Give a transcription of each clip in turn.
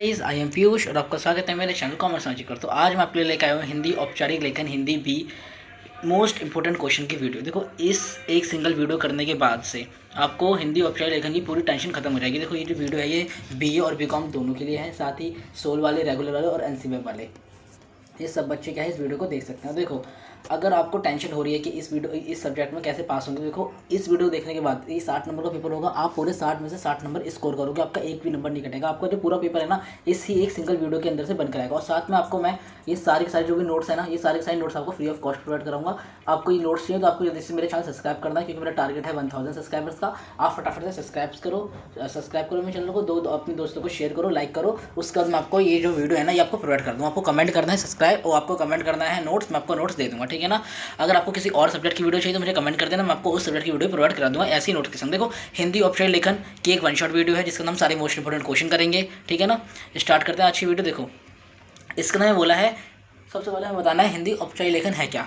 Guys I am Piyush और आपका स्वागत है मेरे चैनल कॉमर्स मैजिकर। तो आज मैं आपके लिए लेकर आया हूँ हिंदी औपचारिक लेखन Hindi be most important question की वीडियो। देखो, इस एक सिंगल वीडियो करने के बाद से आपको हिंदी औपचारिक लेखन की पूरी टेंशन खत्म हो जाएगी। देखो, ये जो वीडियो है ये बीए और बीकॉम दोनों के लिए है, साथ ही सोल वाले, रेगुलर वाले और एनसीबी वाले, ये सब बच्चे क्या है इस वीडियो को देख सकते हैं। देखो, अगर आपको टेंशन हो रही है कि इस सब्जेक्ट में कैसे पास होंगे, देखो इस वीडियो देखने के बाद ये 60 नंबर का पेपर होगा, आप पूरे 60 में से 60 नंबर स्कोर करोगे, आपका एक भी नंबर नहीं कटेगा। आपका जो पूरा पेपर है ना, इस ही एक सिंगल वीडियो के अंदर से बनकर आएगा। और साथ में आपको मैं ये सारे के सारे जो भी नोट्स है ना, ये सारे के सारे नोट्स आपको फ्री ऑफ कॉस्ट प्रोवाइड कराऊंगा। आपको ये नोट्स चाहिए तो आपको जल्दी से मेरे चैनल सब्सक्राइब करना है, क्योंकि मेरा टारगेट है 1000 सब्सक्राइबर्स का। आप फटाफट से सब्सक्राइब करो मेरे चैनल को, अपने दोस्तों को शेयर करो, लाइक करो। उसके बाद मैं आपको ये जो वीडियो है ना ये आपको प्रोवाइड कर दूँगा। आपको कमेंट करना है सब्सक्राइब और आपको कमेंट करना है नोट्स, मैं आपको नोट्स दे दूँगा, ठीक है ना। अगर आपको किसी और सब्जेक्ट की वीडियो चाहिए तो मुझे कमेंट कर देना, मैं आपको उस सब्जेक्ट की वीडियो प्रोवाइड करा दूँगा ऐसी नोट के संग। देखो, हिंदी औपचारिक लेखन की एक वन शॉट वीडियो है जिसका नाम सारे मोस्ट इंपोर्टेंट क्वेश्चन करेंगे, ठीक है ना। स्टार्ट करते हैं आज की वीडियो। देखो, इसका नाम बोला है, सबसे पहले हमें बताना है हिंदी औपचारिक लेखन है क्या।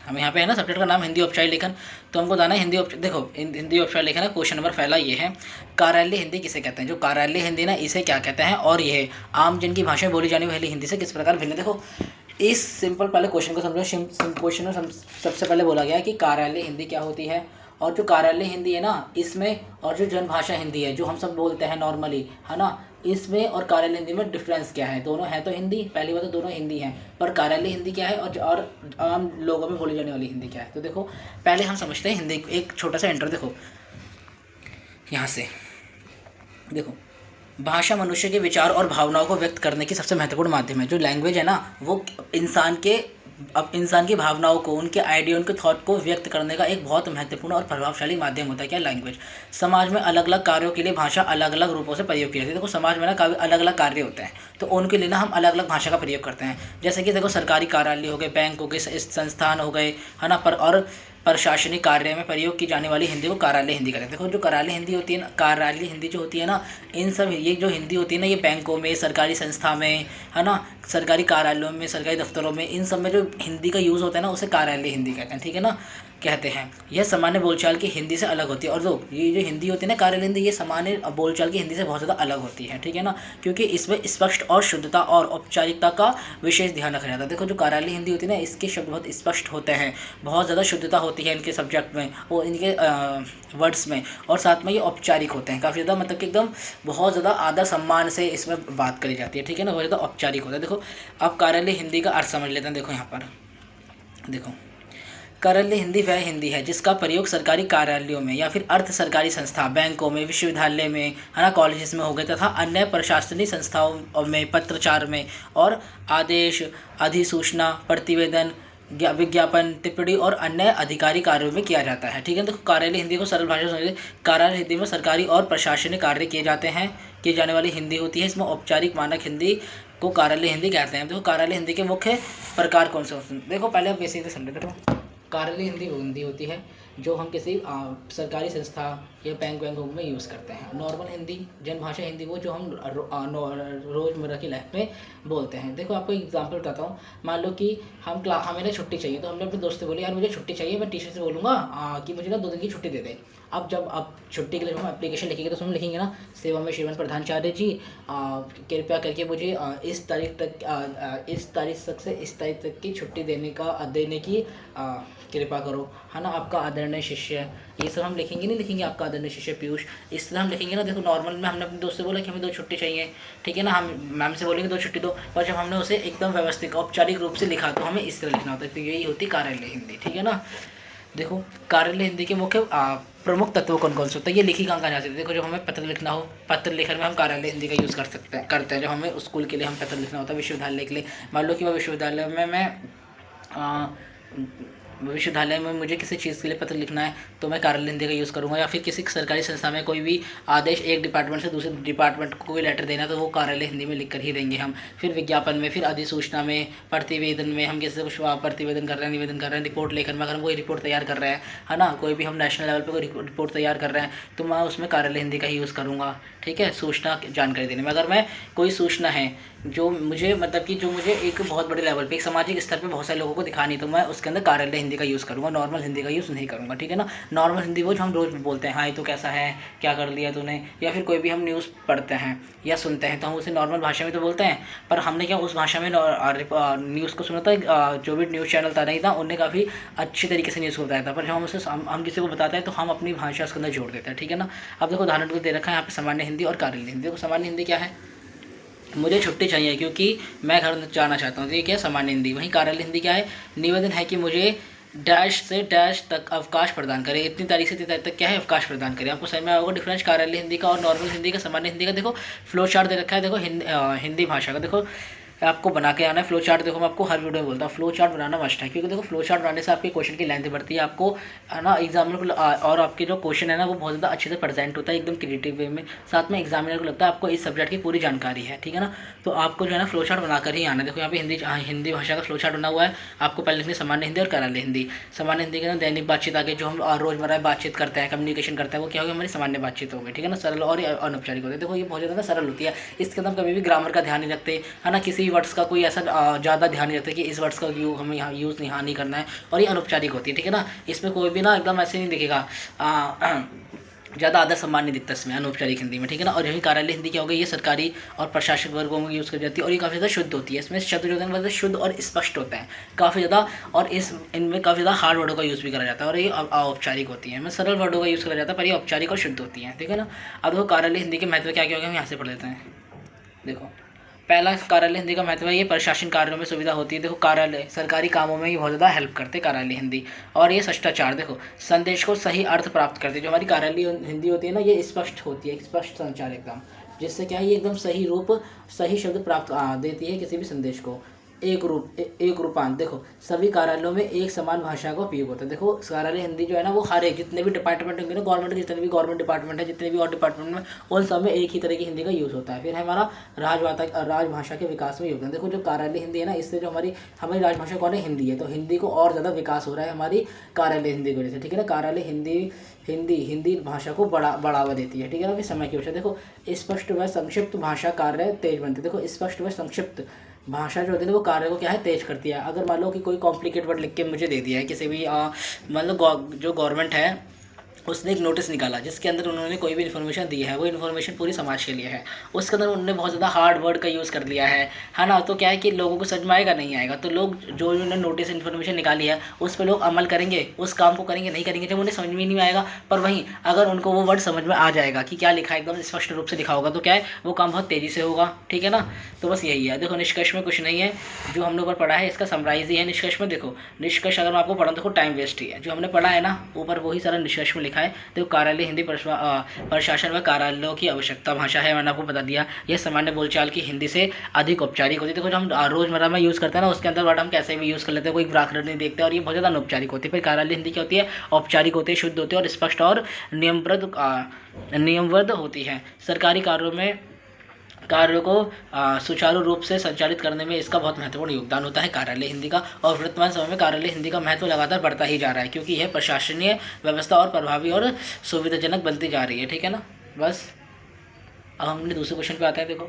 हमें यहाँ पे है ना सब्जेक्ट का नाम हिंदी औपचारिक लेखन, तो हमको बताना है देखो हिंदी औपचारिक लेखन है। क्वेश्चन नंबर पहला ये है, कार्यालय हिंदी किसे कहते हैं। जो कार्यालय हिंदी ना, इसे क्या कहते हैं, और यह आम जन की भाषा में बोली जाने वाली हिंदी से किस प्रकार भिन्न है। देखो, इस सिंपल पहले क्वेश्चन को समझो। क्वेश्चन में सबसे पहले बोला गया है कि कार्यालय हिंदी क्या होती है, और जो कार्यालय हिंदी है ना इसमें, और जो जनभाषा हिंदी है जो हम सब बोलते हैं नॉर्मली, है ना, इसमें और कार्यालय हिंदी में डिफरेंस क्या है। दोनों है तो हिंदी, पहली बात तो दोनों हिंदी हैं, पर कार्यालय हिंदी क्या है और आम लोगों में बोली जाने वाली हिंदी क्या है। तो देखो, पहले हम समझते हैं हिंदी, एक छोटा सा इंटर। देखो यहाँ से, देखो, भाषा मनुष्य के विचार और भावनाओं को व्यक्त करने की सबसे महत्वपूर्ण माध्यम है। जो लैंग्वेज है ना, वो इंसान की भावनाओं को, उनके आइडिया, उनके थॉट को व्यक्त करने का एक बहुत महत्वपूर्ण और प्रभावशाली माध्यम होता है। क्या लैंग्वेज। समाज में अलग अलग कार्यों के लिए भाषा अलग अलग रूपों से प्रयोग की जाती है। देखो, समाज में ना काफ़ी अलग अलग कार्य होते हैं, तो उनके लिए ना हम अलग अलग भाषा का प्रयोग करते हैं। जैसे कि देखो, सरकारी कार्यालय हो गए, बैंक हो गए, संस्थान हो गए, है ना, और प्रशासनिक कार्य में प्रयोग की जाने वाली हिंदी को कार्यालय हिंदी कहते हैं। देखो, जो कार्यालय हिंदी होती है ना, कार्यालय हिंदी जो होती है ना, इन सब ये जो हिंदी होती है ना, ये बैंकों में, सरकारी संस्था में, है ना, सरकारी कार्यालयों में, सरकारी दफ्तरों में, इन सब में जो हिंदी का यूज़ होता है ना, उसे कार्यालय हिंदी कहते हैं, ठीक है ना, कहते हैं। यह सामान्य बोलचाल की हिंदी से अलग होती है। और ये जो हिंदी होती है ना कार्यालय हिंदी, ये सामान्य बोलचाल की हिंदी से बहुत ज़्यादा अलग होती है, ठीक है ना, क्योंकि इसमें स्पष्ट और शुद्धता और औपचारिकता का विशेष ध्यान रखा जाता है। देखो, जो कार्यालय हिंदी होती है ना, इसके शब्द बहुत स्पष्ट होते हैं, बहुत ज़्यादा शुद्धता होती है इनके सब्जेक्ट में और इनके वर्ड्स में, और साथ में ये औपचारिक होते हैं काफ़ी ज़्यादा, मतलब कि एकदम बहुत ज़्यादा आदर सम्मान से इसमें बात करी जाती है, ठीक है ना, बहुत ज़्यादा औपचारिक होता है। देखो, आप कार्यालय हिंदी का अर्थ समझ लेते हैं। देखो यहाँ पर, देखो, कार्यालय हिंदी वह हिंदी है जिसका प्रयोग सरकारी कार्यालयों में या फिर अर्ध सरकारी संस्था, बैंकों में, विश्वविद्यालय में, है ना, कॉलेजेस में हो गए, तथा अन्य प्रशासनिक संस्थाओं में, पत्राचार में और आदेश, अधिसूचना, प्रतिवेदन, विज्ञापन, टिप्पणी और अन्य अधिकारी कार्यों में किया जाता है, ठीक है। देखो, कार्यालय हिंदी को सरल भाषा में समझिए। कार्यालय हिंदी में सरकारी और प्रशासनिक कार्य किए जाते हैं, किए जाने वाली हिंदी होती है। इसमें औपचारिक मानक हिंदी को कार्यालय हिंदी कहते हैं। देखो, कार्यालय हिंदी के मुख्य प्रकार कौन से होते हैं। देखो, पहले आप बेसिक से समझे। देखो, कार्यालय हिंदी वो हिंदी होती है जो हम किसी सरकारी संस्था या बैंक में यूज़ करते हैं। नॉर्मल हिंदी, जनभाषा हिंदी, वो जो हम रोज़मर्रा की लाइफ में बोलते हैं। देखो, आपको एग्जांपल बताता हूँ। मान लो कि हमें ना छुट्टी चाहिए, तो हमने अपने दोस्त से बोली, यार मुझे छुट्टी चाहिए। मैं टीचर से बोलूँगा कि मुझे ना 2 दिन की छुट्टी दे दे। अब जब आप छुट्टी के लिए हम एप्लीकेशन लिखेंगे तो उसमें लिखेंगे ना, सेवा में श्रीमान प्रधानाचार्य जी, कृपया करके मुझे इस तारीख तक से इस तारीख तक की छुट्टी देने की कृपा करो, है ना, आपका आदरणीय शिष्य। ये सब हम लिखेंगे, नहीं लिखेंगे आपका आदरणीय शिष्य पीयूष, इस तरह हम लिखेंगे ना। देखो, नॉर्मल में हमने अपने दोस्त से बोला कि हमें 2 छुट्टी चाहिए, ठीक है ना, हम मैम से बोलेंगे 2 छुट्टी दो, और जब हमने उसे एकदम व्यवस्थित औपचारिक रूप से लिखा तो हमें इस तरह लिखना होता है। तो यही होती कार्यालय हिंदी, ठीक है ना। देखो, कार्यालय हिंदी के मुख्य प्रमुख तत्व कौन कौन से होते हैं, ये लिखी कहाँ जा सकते हैं। देखो, जब हमें पत्र लिखना हो, पत्र लेखन में हम कार्यालय हिंदी का यूज़ करते हैं। जब हमें स्कूल के लिए हम पत्र लिखना होता है, विश्वविद्यालय के लिए, मान लो कि वह विश्वविद्यालय में विश्वविद्यालय में मुझे किसी चीज़ के लिए पत्र लिखना है तो मैं कार्यालय हिंदी का यूज़ करूँगा। या फिर किसी सरकारी संस्था में कोई भी आदेश एक डिपार्टमेंट से दूसरे डिपार्टमेंट को कोई लेटर देना, तो वो कार्यालय हिंदी में लिख कर ही देंगे हम। फिर विज्ञापन में, फिर अधिसूचना में, प्रतिवेदन में, हम किसी से कुछ प्रतिवेदन कर रहे हैं, निवेदन कर रहे हैं, रिपोर्ट लेखन में, अगर हम कोई रिपोर्ट तैयार कर रहे हैं, है ना, कोई भी हम नेशनल लेवल पर कोई रिपोर्ट तैयार कर रहे हैं, तो मैं उसमें कार्यालय हिंदी का ही यूज़ करूँगा, ठीक है। सूचना जानकारी देने में, अगर मैं कोई सूचना है जो मुझे मतलब कि जो मुझे एक बहुत बड़े लेवल पे एक सामाजिक स्तर पे बहुत सारे लोगों को दिखानी, तो मैं उसके अंदर कार्यालय हिंदी का यूज़ करूँगा, नॉर्मल हिंदी का यूज़ नहीं करूँगा, ठीक है ना। नॉर्मल हिंदी वो जो हम रोज़ बोलते हैं, हाय तो कैसा है, क्या कर लिया तूने, या फिर कोई भी हम न्यूज़ पढ़ते हैं या सुनते हैं तो हम उसे नॉर्मल भाषा में तो बोलते हैं, पर हमने क्या उस भाषा में न्यूज़ को सुना था। जो भी न्यूज़ चैनल था नहीं था, उनने काफ़ी अच्छी तरीके से न्यूज़ को बताया था, पर जब हम उसे हम किसी को बताते हैं तो हम अपनी भाषा उसके अंदर जोड़ देते हैं, ठीक है ना। अब देखो उदाहरण को दे रखा है यहाँ पे सामान्य हिंदी और कार्यालय हिंदी। देखो सामान्य हिंदी क्या है, मुझे छुट्टी चाहिए क्योंकि मैं घर जाना चाहता हूँ, तो ये क्या है, सामान्य हिंदी। वहीं कार्यालय हिंदी क्या है, निवेदन है कि मुझे डैश से डैश तक अवकाश प्रदान करें, इतनी तारीख से इतनी तारीख तक क्या है, अवकाश प्रदान करें। आपको समझ में आएगा डिफरेंस कार्यालय हिंदी का और नॉर्मल हिंदी का, सामान्य हिंदी का। देखो फ्लो चार्ट दे रखा है, देखो हिंदी भाषा का देखो आपको बना के आना है फ्लो चार्ट। देखो मैं आपको हर वीडियो में बोलता हूँ फ्लो चार्ट बनाना मस्ट है, क्योंकि देखो फ्लो चार्ट बनाने से आपके क्वेश्चन की लेंथ बढ़ती है, आपको है ना एग्जामिनर को और आपके जो क्वेश्चन है ना वो बहुत ज़्यादा अच्छे से प्रेजेंट होता है एकदम क्रिएटिव वे में। साथ में एग्जामिनर को लगता है आपको इस सब्जेक्ट की पूरी जानकारी है, ठीक है ना। तो आपको जो है ना फ्लो चार्ट बनाकर ही आना है। देखो यहाँ पे हिंदी भाषा का फ्लो चार्ट बना हुआ है, आपको पहले लिखनी सामान्य हिंदी और कार्यालय हिंदी। सामान्य हिंदी के अंदर दैनिक बातचीत आगे जो हम रोजमर्रा बातचीत करते हैं, कम्युनिकेशन करते हैं, वो क्या होगी, हमारी सामान्य बातचीत होगी, ठीक है ना। सरल और अनौपचारिक होती है। देखो ये बहुत ज़्यादा सरल होती है, इसके अंदर हम कभी भी ग्रामर का ध्यान नहीं रखते, है ना, किसी भी वर्ड्स का कोई ऐसा ज़्यादा ध्यान नहीं रखते कि इस वर्ड्स का हमें यहाँ यूज़ नहीं करना है, और ये अनौपचारिक होती है, ठीक है ना। इसमें कोई भी ना एकदम ऐसे नहीं दिखेगा, ज़्यादा आदर सम्मान नहीं दिखता इसमें अनौपचारिक हिंदी में, ठीक है ना। और यही कार्यालय हिंदी क्या होगी, ये सरकारी और प्रशासनिक वर्गों में यूज़ की जाती है, और ये काफ़ी ज़्यादा शुद्ध होती है। इसमें शब्द जो होते हैं शुद्ध और स्पष्ट होते हैं काफ़ी ज़्यादा, और इनमें काफ़ी ज़्यादा हार्ड वर्डों का यूज़ भी करा जाता है, और ये औपचारिक होती है। मैं सरल वर्डों का यूज़ करा जाता है, पर ये औपचारिक और शुद्ध होती है, ठीक है ना। अब देखो कार्यालय हिंदी के महत्व क्या क्या होगा, हम यहाँ से पढ़ लेते हैं। देखो पहला कार्यालय हिंदी का महत्व है, ये प्रशासन कार्यों में सुविधा होती है। देखो कार्यालय सरकारी कामों में ये बहुत ज़्यादा हेल्प करते हैं कार्यालय हिंदी। और ये शिष्टाचार, देखो संदेश को सही अर्थ प्राप्त करती है। जो हमारी कार्यालय हिंदी होती है ना, ये स्पष्ट होती है, स्पष्ट संचार एकदम, जिससे क्या है ये एकदम सही रूप सही शब्द प्राप्त देती है किसी भी संदेश को। एक रूपांत, देखो सभी कार्यालयों में एक समान भाषा का उपयोग होता है। देखो कार्यालय हिंदी जो है ना वो हर एक जितने भी डिपार्टमेंट होंगे ना, गवर्नमेंट के जितने भी गवर्नमेंट डिपार्टमेंट है, जितने भी और डिपार्टमेंट में, उन सब में एक ही तरह की हिंदी का यूज़ होता है। फिर है हमारा राजभाषा के विकास में योगदान। देखो जो कार्यालय हिंदी है ना, इससे जो हमारी राजभाषा कौन है, हिंदी है, तो हिंदी को और ज़्यादा विकास हो रहा है हमारी कार्यालय हिंदी की वजह से, ठीक है ना। कार्यालय हिंदी भाषा को बढ़ावा देती है, ठीक है ना। फिर समय की वजह, देखो स्पष्ट व संक्षिप्त भाषा कार्य तेज बनती है। देखो स्पष्ट व संक्षिप्त भाषा जो होती है ना वो कार्य को क्या है, तेज करती है। अगर मान लो कि कोई कॉम्प्लिकेट वर्ड लिख के मुझे दे दिया है किसी भी मान लो जो गवर्नमेंट है उसने एक नोटिस निकाला जिसके अंदर उन्होंने कोई भी इन्फॉर्मेशन दी है, वो इन्फॉर्मेशन पूरी समाज के लिए है, उसके अंदर उन्होंने बहुत ज़्यादा हार्ड वर्ड का यूज़ कर लिया है ना। तो क्या है कि लोगों को समझ में आएगा, नहीं आएगा। तो लोग जो उन्होंने नोटिस इन्फॉर्मेशन निकाली है उस पर लोग अमल करेंगे, उस काम को करेंगे नहीं करेंगे जब उन्हें समझ में नहीं आएगा। पर वहीं अगर उनको वो वर्ड समझ में आ जाएगा कि क्या लिखा है, एकदम स्पष्ट रूप से लिखा होगा, तो क्या है वो काम बहुत तेज़ी से होगा, ठीक है ना। तो बस यही है। देखो निष्कर्ष में कुछ नहीं है, जो हमने ऊपर पढ़ा है इसका समराइज ही है निष्कर्ष में। देखो निष्कर्ष अगर मैं आपको पढ़ा, देखो टाइम वेस्ट ही है, जो हमने पढ़ा है ना ऊपर वही सारा निष्कर्ष में लिखा है। देखो कार्यालय हिंदी प्रशासन व कार्यालयों की आवश्यकता भाषा है, मैंने आपको बता दिया। यह सामान्य बोलचाल की हिंदी से अधिक औपचारिक होती है। देखो जो हम रोजमर्रा में यूज़ करते हैं ना उसके अंदर वर्ड हम कैसे भी यूज़ कर लेते हैं, कोई व्याकरण नहीं देखते, और ये बहुत ज़्यादा अनौपचारिक होती है। फिर कार्यालय हिंदी क्या होती है, औपचारिक होती है, शुद्ध होती है, और स्पष्ट और नियमबद्ध होती है। सरकारी कार्यों को सुचारू रूप से संचालित करने में इसका बहुत महत्वपूर्ण योगदान होता है कार्यालय हिंदी का। और वर्तमान समय में कार्यालय हिंदी का महत्व लगातार बढ़ता ही जा रहा है, क्योंकि यह प्रशासनीय व्यवस्था और प्रभावी और सुविधाजनक बनती जा रही है, ठीक है ना। बस अब हम अपने दूसरे क्वेश्चन पे आते हैं। देखो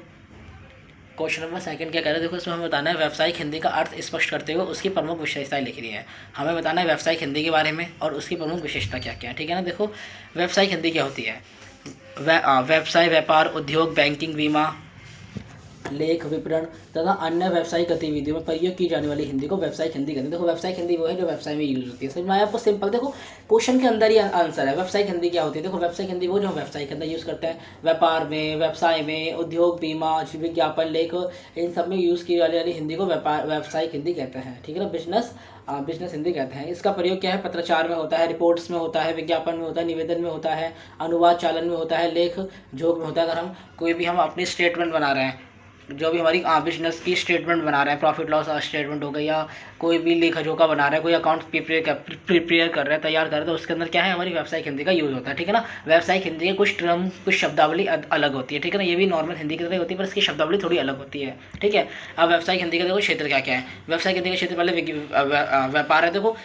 क्वेश्चन नंबर सेकंड क्या कह रहे हैं, देखो इसमें हमें बताना है व्यावसायिक हिंदी का अर्थ स्पष्ट करते हुए उसकी प्रमुख विशेषताएं लिख रही है। हमें बताना है व्यावसायिक हिंदी के बारे में और उसकी प्रमुख विशेषता क्या क्या है, ठीक है ना। देखो व्यावसायिक हिंदी क्या होती है, व्यवसाय, व्यापार, उद्योग, बैंकिंग, बीमा, लेख, विपणन तथा अन्य व्यावसायिक गतिविधियों में प्रयोग की जाने वाली हिंदी को व्यावसायिक हिंदी कहते हैं। देखो व्यावसायिक हिंदी वो है जो व्यवसाय में यूज होती है। समझ में आया आपको, सिंपल। देखो क्वेश्चन के अंदर ही आंसर है। व्यावसायिक हिंदी क्या होती है, देखो व्यावसायिक हिंदी वो जो व्यवसाय के अंदर यूज़ करते हैं, व्यापार में, व्यवसाय में, उद्योग, बीमा, विज्ञापन, लेख, इन सब में यूज़ की जाने वाली हिंदी को व्यावसायिक हिंदी कहते हैं, ठीक है ना। बिजनेस हिंदी कहते हैं। इसका प्रयोग क्या है, पत्राचार में होता है, रिपोर्ट्स में होता है, विज्ञापन में होता है, निवेदन में होता है, अनुवाद चालन में होता है, लेख जोग में होता है। अगर हम कोई भी हम अपनी स्टेटमेंट बना रहे हैं, जो भी हमारी बिजनेस की स्टेटमेंट बना रहे हैं, प्रॉफिट लॉस स्टेटमेंट हो गई, या कोई भी लेखा जोखा बना रहा है, कोई अकाउंट प्रिपेयर कर रहा है, तैयार कर रहा है, तो उसके अंदर क्या है, हमारी व्यावसायिक हिंदी का यूज़ होता है, ठीक है ना। व्यावसायिक हिंदी के कुछ टर्म, कुछ शब्दावली अलग होती है, ठीक है ना। ये भी नॉर्मल हिंदी की तरह होती है, पर इसकी शब्दावली थोड़ी अलग होती है, ठीक है। अब व्यावसायिक हिंदी का देखो क्षेत्र क्या क्या है। व्यावसायिक हिंदी का क्षेत्र पहले व्यापार है। देखो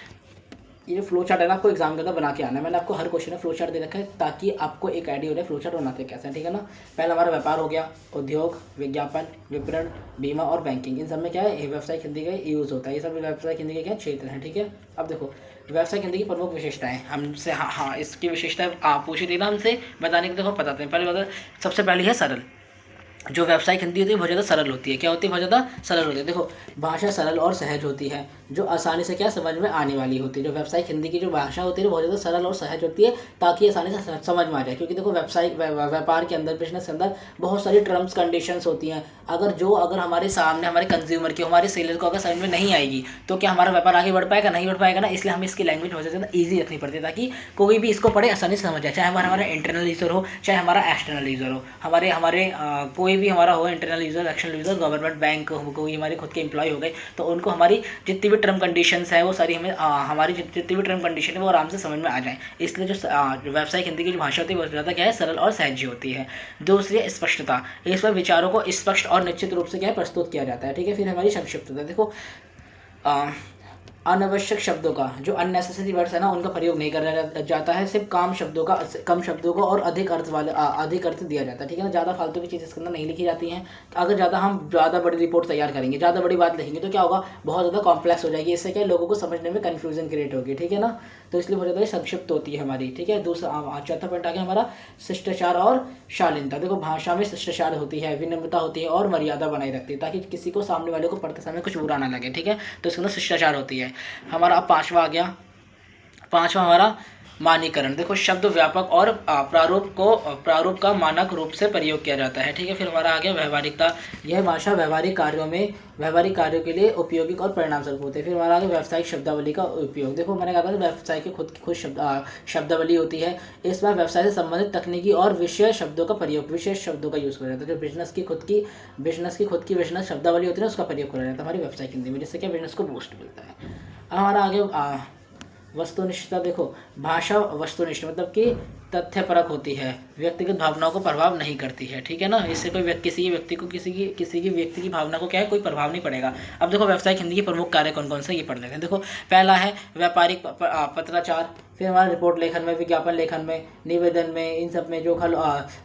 ये फ्लो चार्ट है ना, आपको एग्जाम के अंदर बना के आना है। मैंने आपको हर क्वेश्चन में फ्लो चार्ट दे रखा है ताकि आपको एक आइडिया हो जाए फ्लो चार्ट बनाते कैसे हैं, ठीक है ना। पहला हमारा व्यापार हो गया, उद्योग, विज्ञापन, विपणन, बीमा और बैंकिंग। इन सब में क्या है, व्यावसायिक हिंदी का यूज़ होता है। ये सब व्यावसायिक हिंदी के क्या क्षेत्र हैं, ठीक है। अब देखो व्यावसायिक हिंदी की प्रमुख विशेषताएं हमसे, हाँ इसकी विशेषताएं आप पूछी थी ना हमसे बताने की, देखो बताते हैं। पहले बता, सबसे पहली है सरल। जो व्यावसायिक हिंदी होती है बहुत ज़्यादा सरल होती है। क्या होती है, बहुत ज़्यादा सरल होती है। देखो भाषा सरल और सहज होती है, जो आसानी से क्या समझ में आने वाली होती है। जो व्यावसायिक हिंदी की जो भाषा होती है बहुत ज़्यादा सरल और सहज होती है ताकि आसानी से समझ में आ जाए। क्योंकि देखो व्यावसायिक व्यापार के अंदर, बिजनेस के अंदर बहुत सारी टर्म्स कंडीशंस होती हैं। अगर हमारे सामने हमारे कंज्यूमर की, हमारे सेलर को अगर समझ में नहीं आएगी तो क्या हमारा व्यापार आगे बढ़ पाएगा, नहीं बढ़ पाएगा ना। इसलिए हमें इसकी लैंग्वेज बहुत ज़्यादा ईजी रखनी पड़ती है ताकि कोई भी इसको पढ़े आसानी से समझ जाए। चाहे हमारा इंटरनल यूज़र हो, चाहे हमारा एक्सटर्नल यूज़र हो, हमारे कोई भी हमारा हो, internal user, external user, government bank हो, कोई हमारे खुद के एम्प्लॉय हो गए, तो उनको हमारी जितनी भी टर्म कंडीशंस है वो सारी हमें हमारी जितनी भी टर्म कंडीशन है वो आराम से समझ में आ जाए। इसलिए जो व्यावसायिक हिंदी की जो भाषा होती है वो ज़्यादा क्या है, सरल और सहज होती है। दूसरी है स्पष्टता। इस पर विचारों को स्पष्ट और निश्चित रूप से क्या है, प्रस्तुत किया जाता है, ठीक है। फिर हमारी संक्षिप्तता। देखो अनावश्यक शब्दों का, जो अननेसेसरी वर्ड्स है ना, उनका प्रयोग नहीं करा जाता है। सिर्फ कम शब्दों को और अधिक अर्थ दिया जाता है, ठीक है ना। ज़्यादा फालतू की चीज़ें इसके अंदर नहीं लिखी जाती हैं। अगर हम ज़्यादा बड़ी रिपोर्ट तैयार करेंगे, ज़्यादा बड़ी बात लिखेंगे तो क्या होगा, बहुत ज़्यादा कॉम्प्लेक्स हो जाएगी। इससे क्या लोगों को समझने में कन्फ्यूजन क्रिएट होगी, ठीक है ना। तो इसलिए बहुत ज़्यादा संक्षिप्त होती है हमारी, ठीक है। दूसरा चौथा पॉइंट आ गया हमारा शिष्टाचार और शालीनता। देखो भाषा में शिष्टाचार होती है, विनम्रता होती है और मर्यादा बनाई रखती है ताकि किसी को, सामने वाले को पढ़ते समय कुछ बुरा ना लगे, ठीक है। तो इसके अंदर शिष्टाचार होती है। हमारा अब पांचवा आ गया, पांचवा हमारा मानीकरण। देखो शब्द व्यापक और प्रारूप का मानक रूप से प्रयोग किया जाता है, ठीक है। फिर हमारा आ गया व्यवहारिकता। यह भाषा व्यावहारिक कार्यों के लिए उपयोगी और परिणाम स्वरूप होते हैं। फिर हमारा आ गया व्यावसायिक शब्दावली का उपयोग। देखो मैंने कहा था व्यवसाय की खुद शब्दावली होती है। इसमें व्यवसाय से संबंधित तकनीकी और विशेष शब्दों का यूज़ किया जाता है। जो बिजनेस की खुद की बिजनेस शब्दावली होती है ना, उसका प्रयोग किया जाता है हमारी व्यवसायिक हिंदी में, जिससे क्या बिजनेस को बूस्ट मिलता है। अब हमारा आगे वस्तुनिष्ठता। देखो भाषा वस्तुनिष्ठ मतलब कि तथ्यपरक होती है, व्यक्तिगत भावनाओं को प्रभाव नहीं करती है, ठीक है ना। इससे किसी व्यक्ति की भावना को क्या है, कोई प्रभाव नहीं पड़ेगा। अब देखो व्यावसायिक हिंदी के प्रमुख कार्य कौन कौन से, ये पढ़ लेते हैं। देखो पहला है व्यापारिक पत्राचार। फिर हमारा रिपोर्ट लेखन में, विज्ञापन लेखन में, निवेदन में, इन सब में जो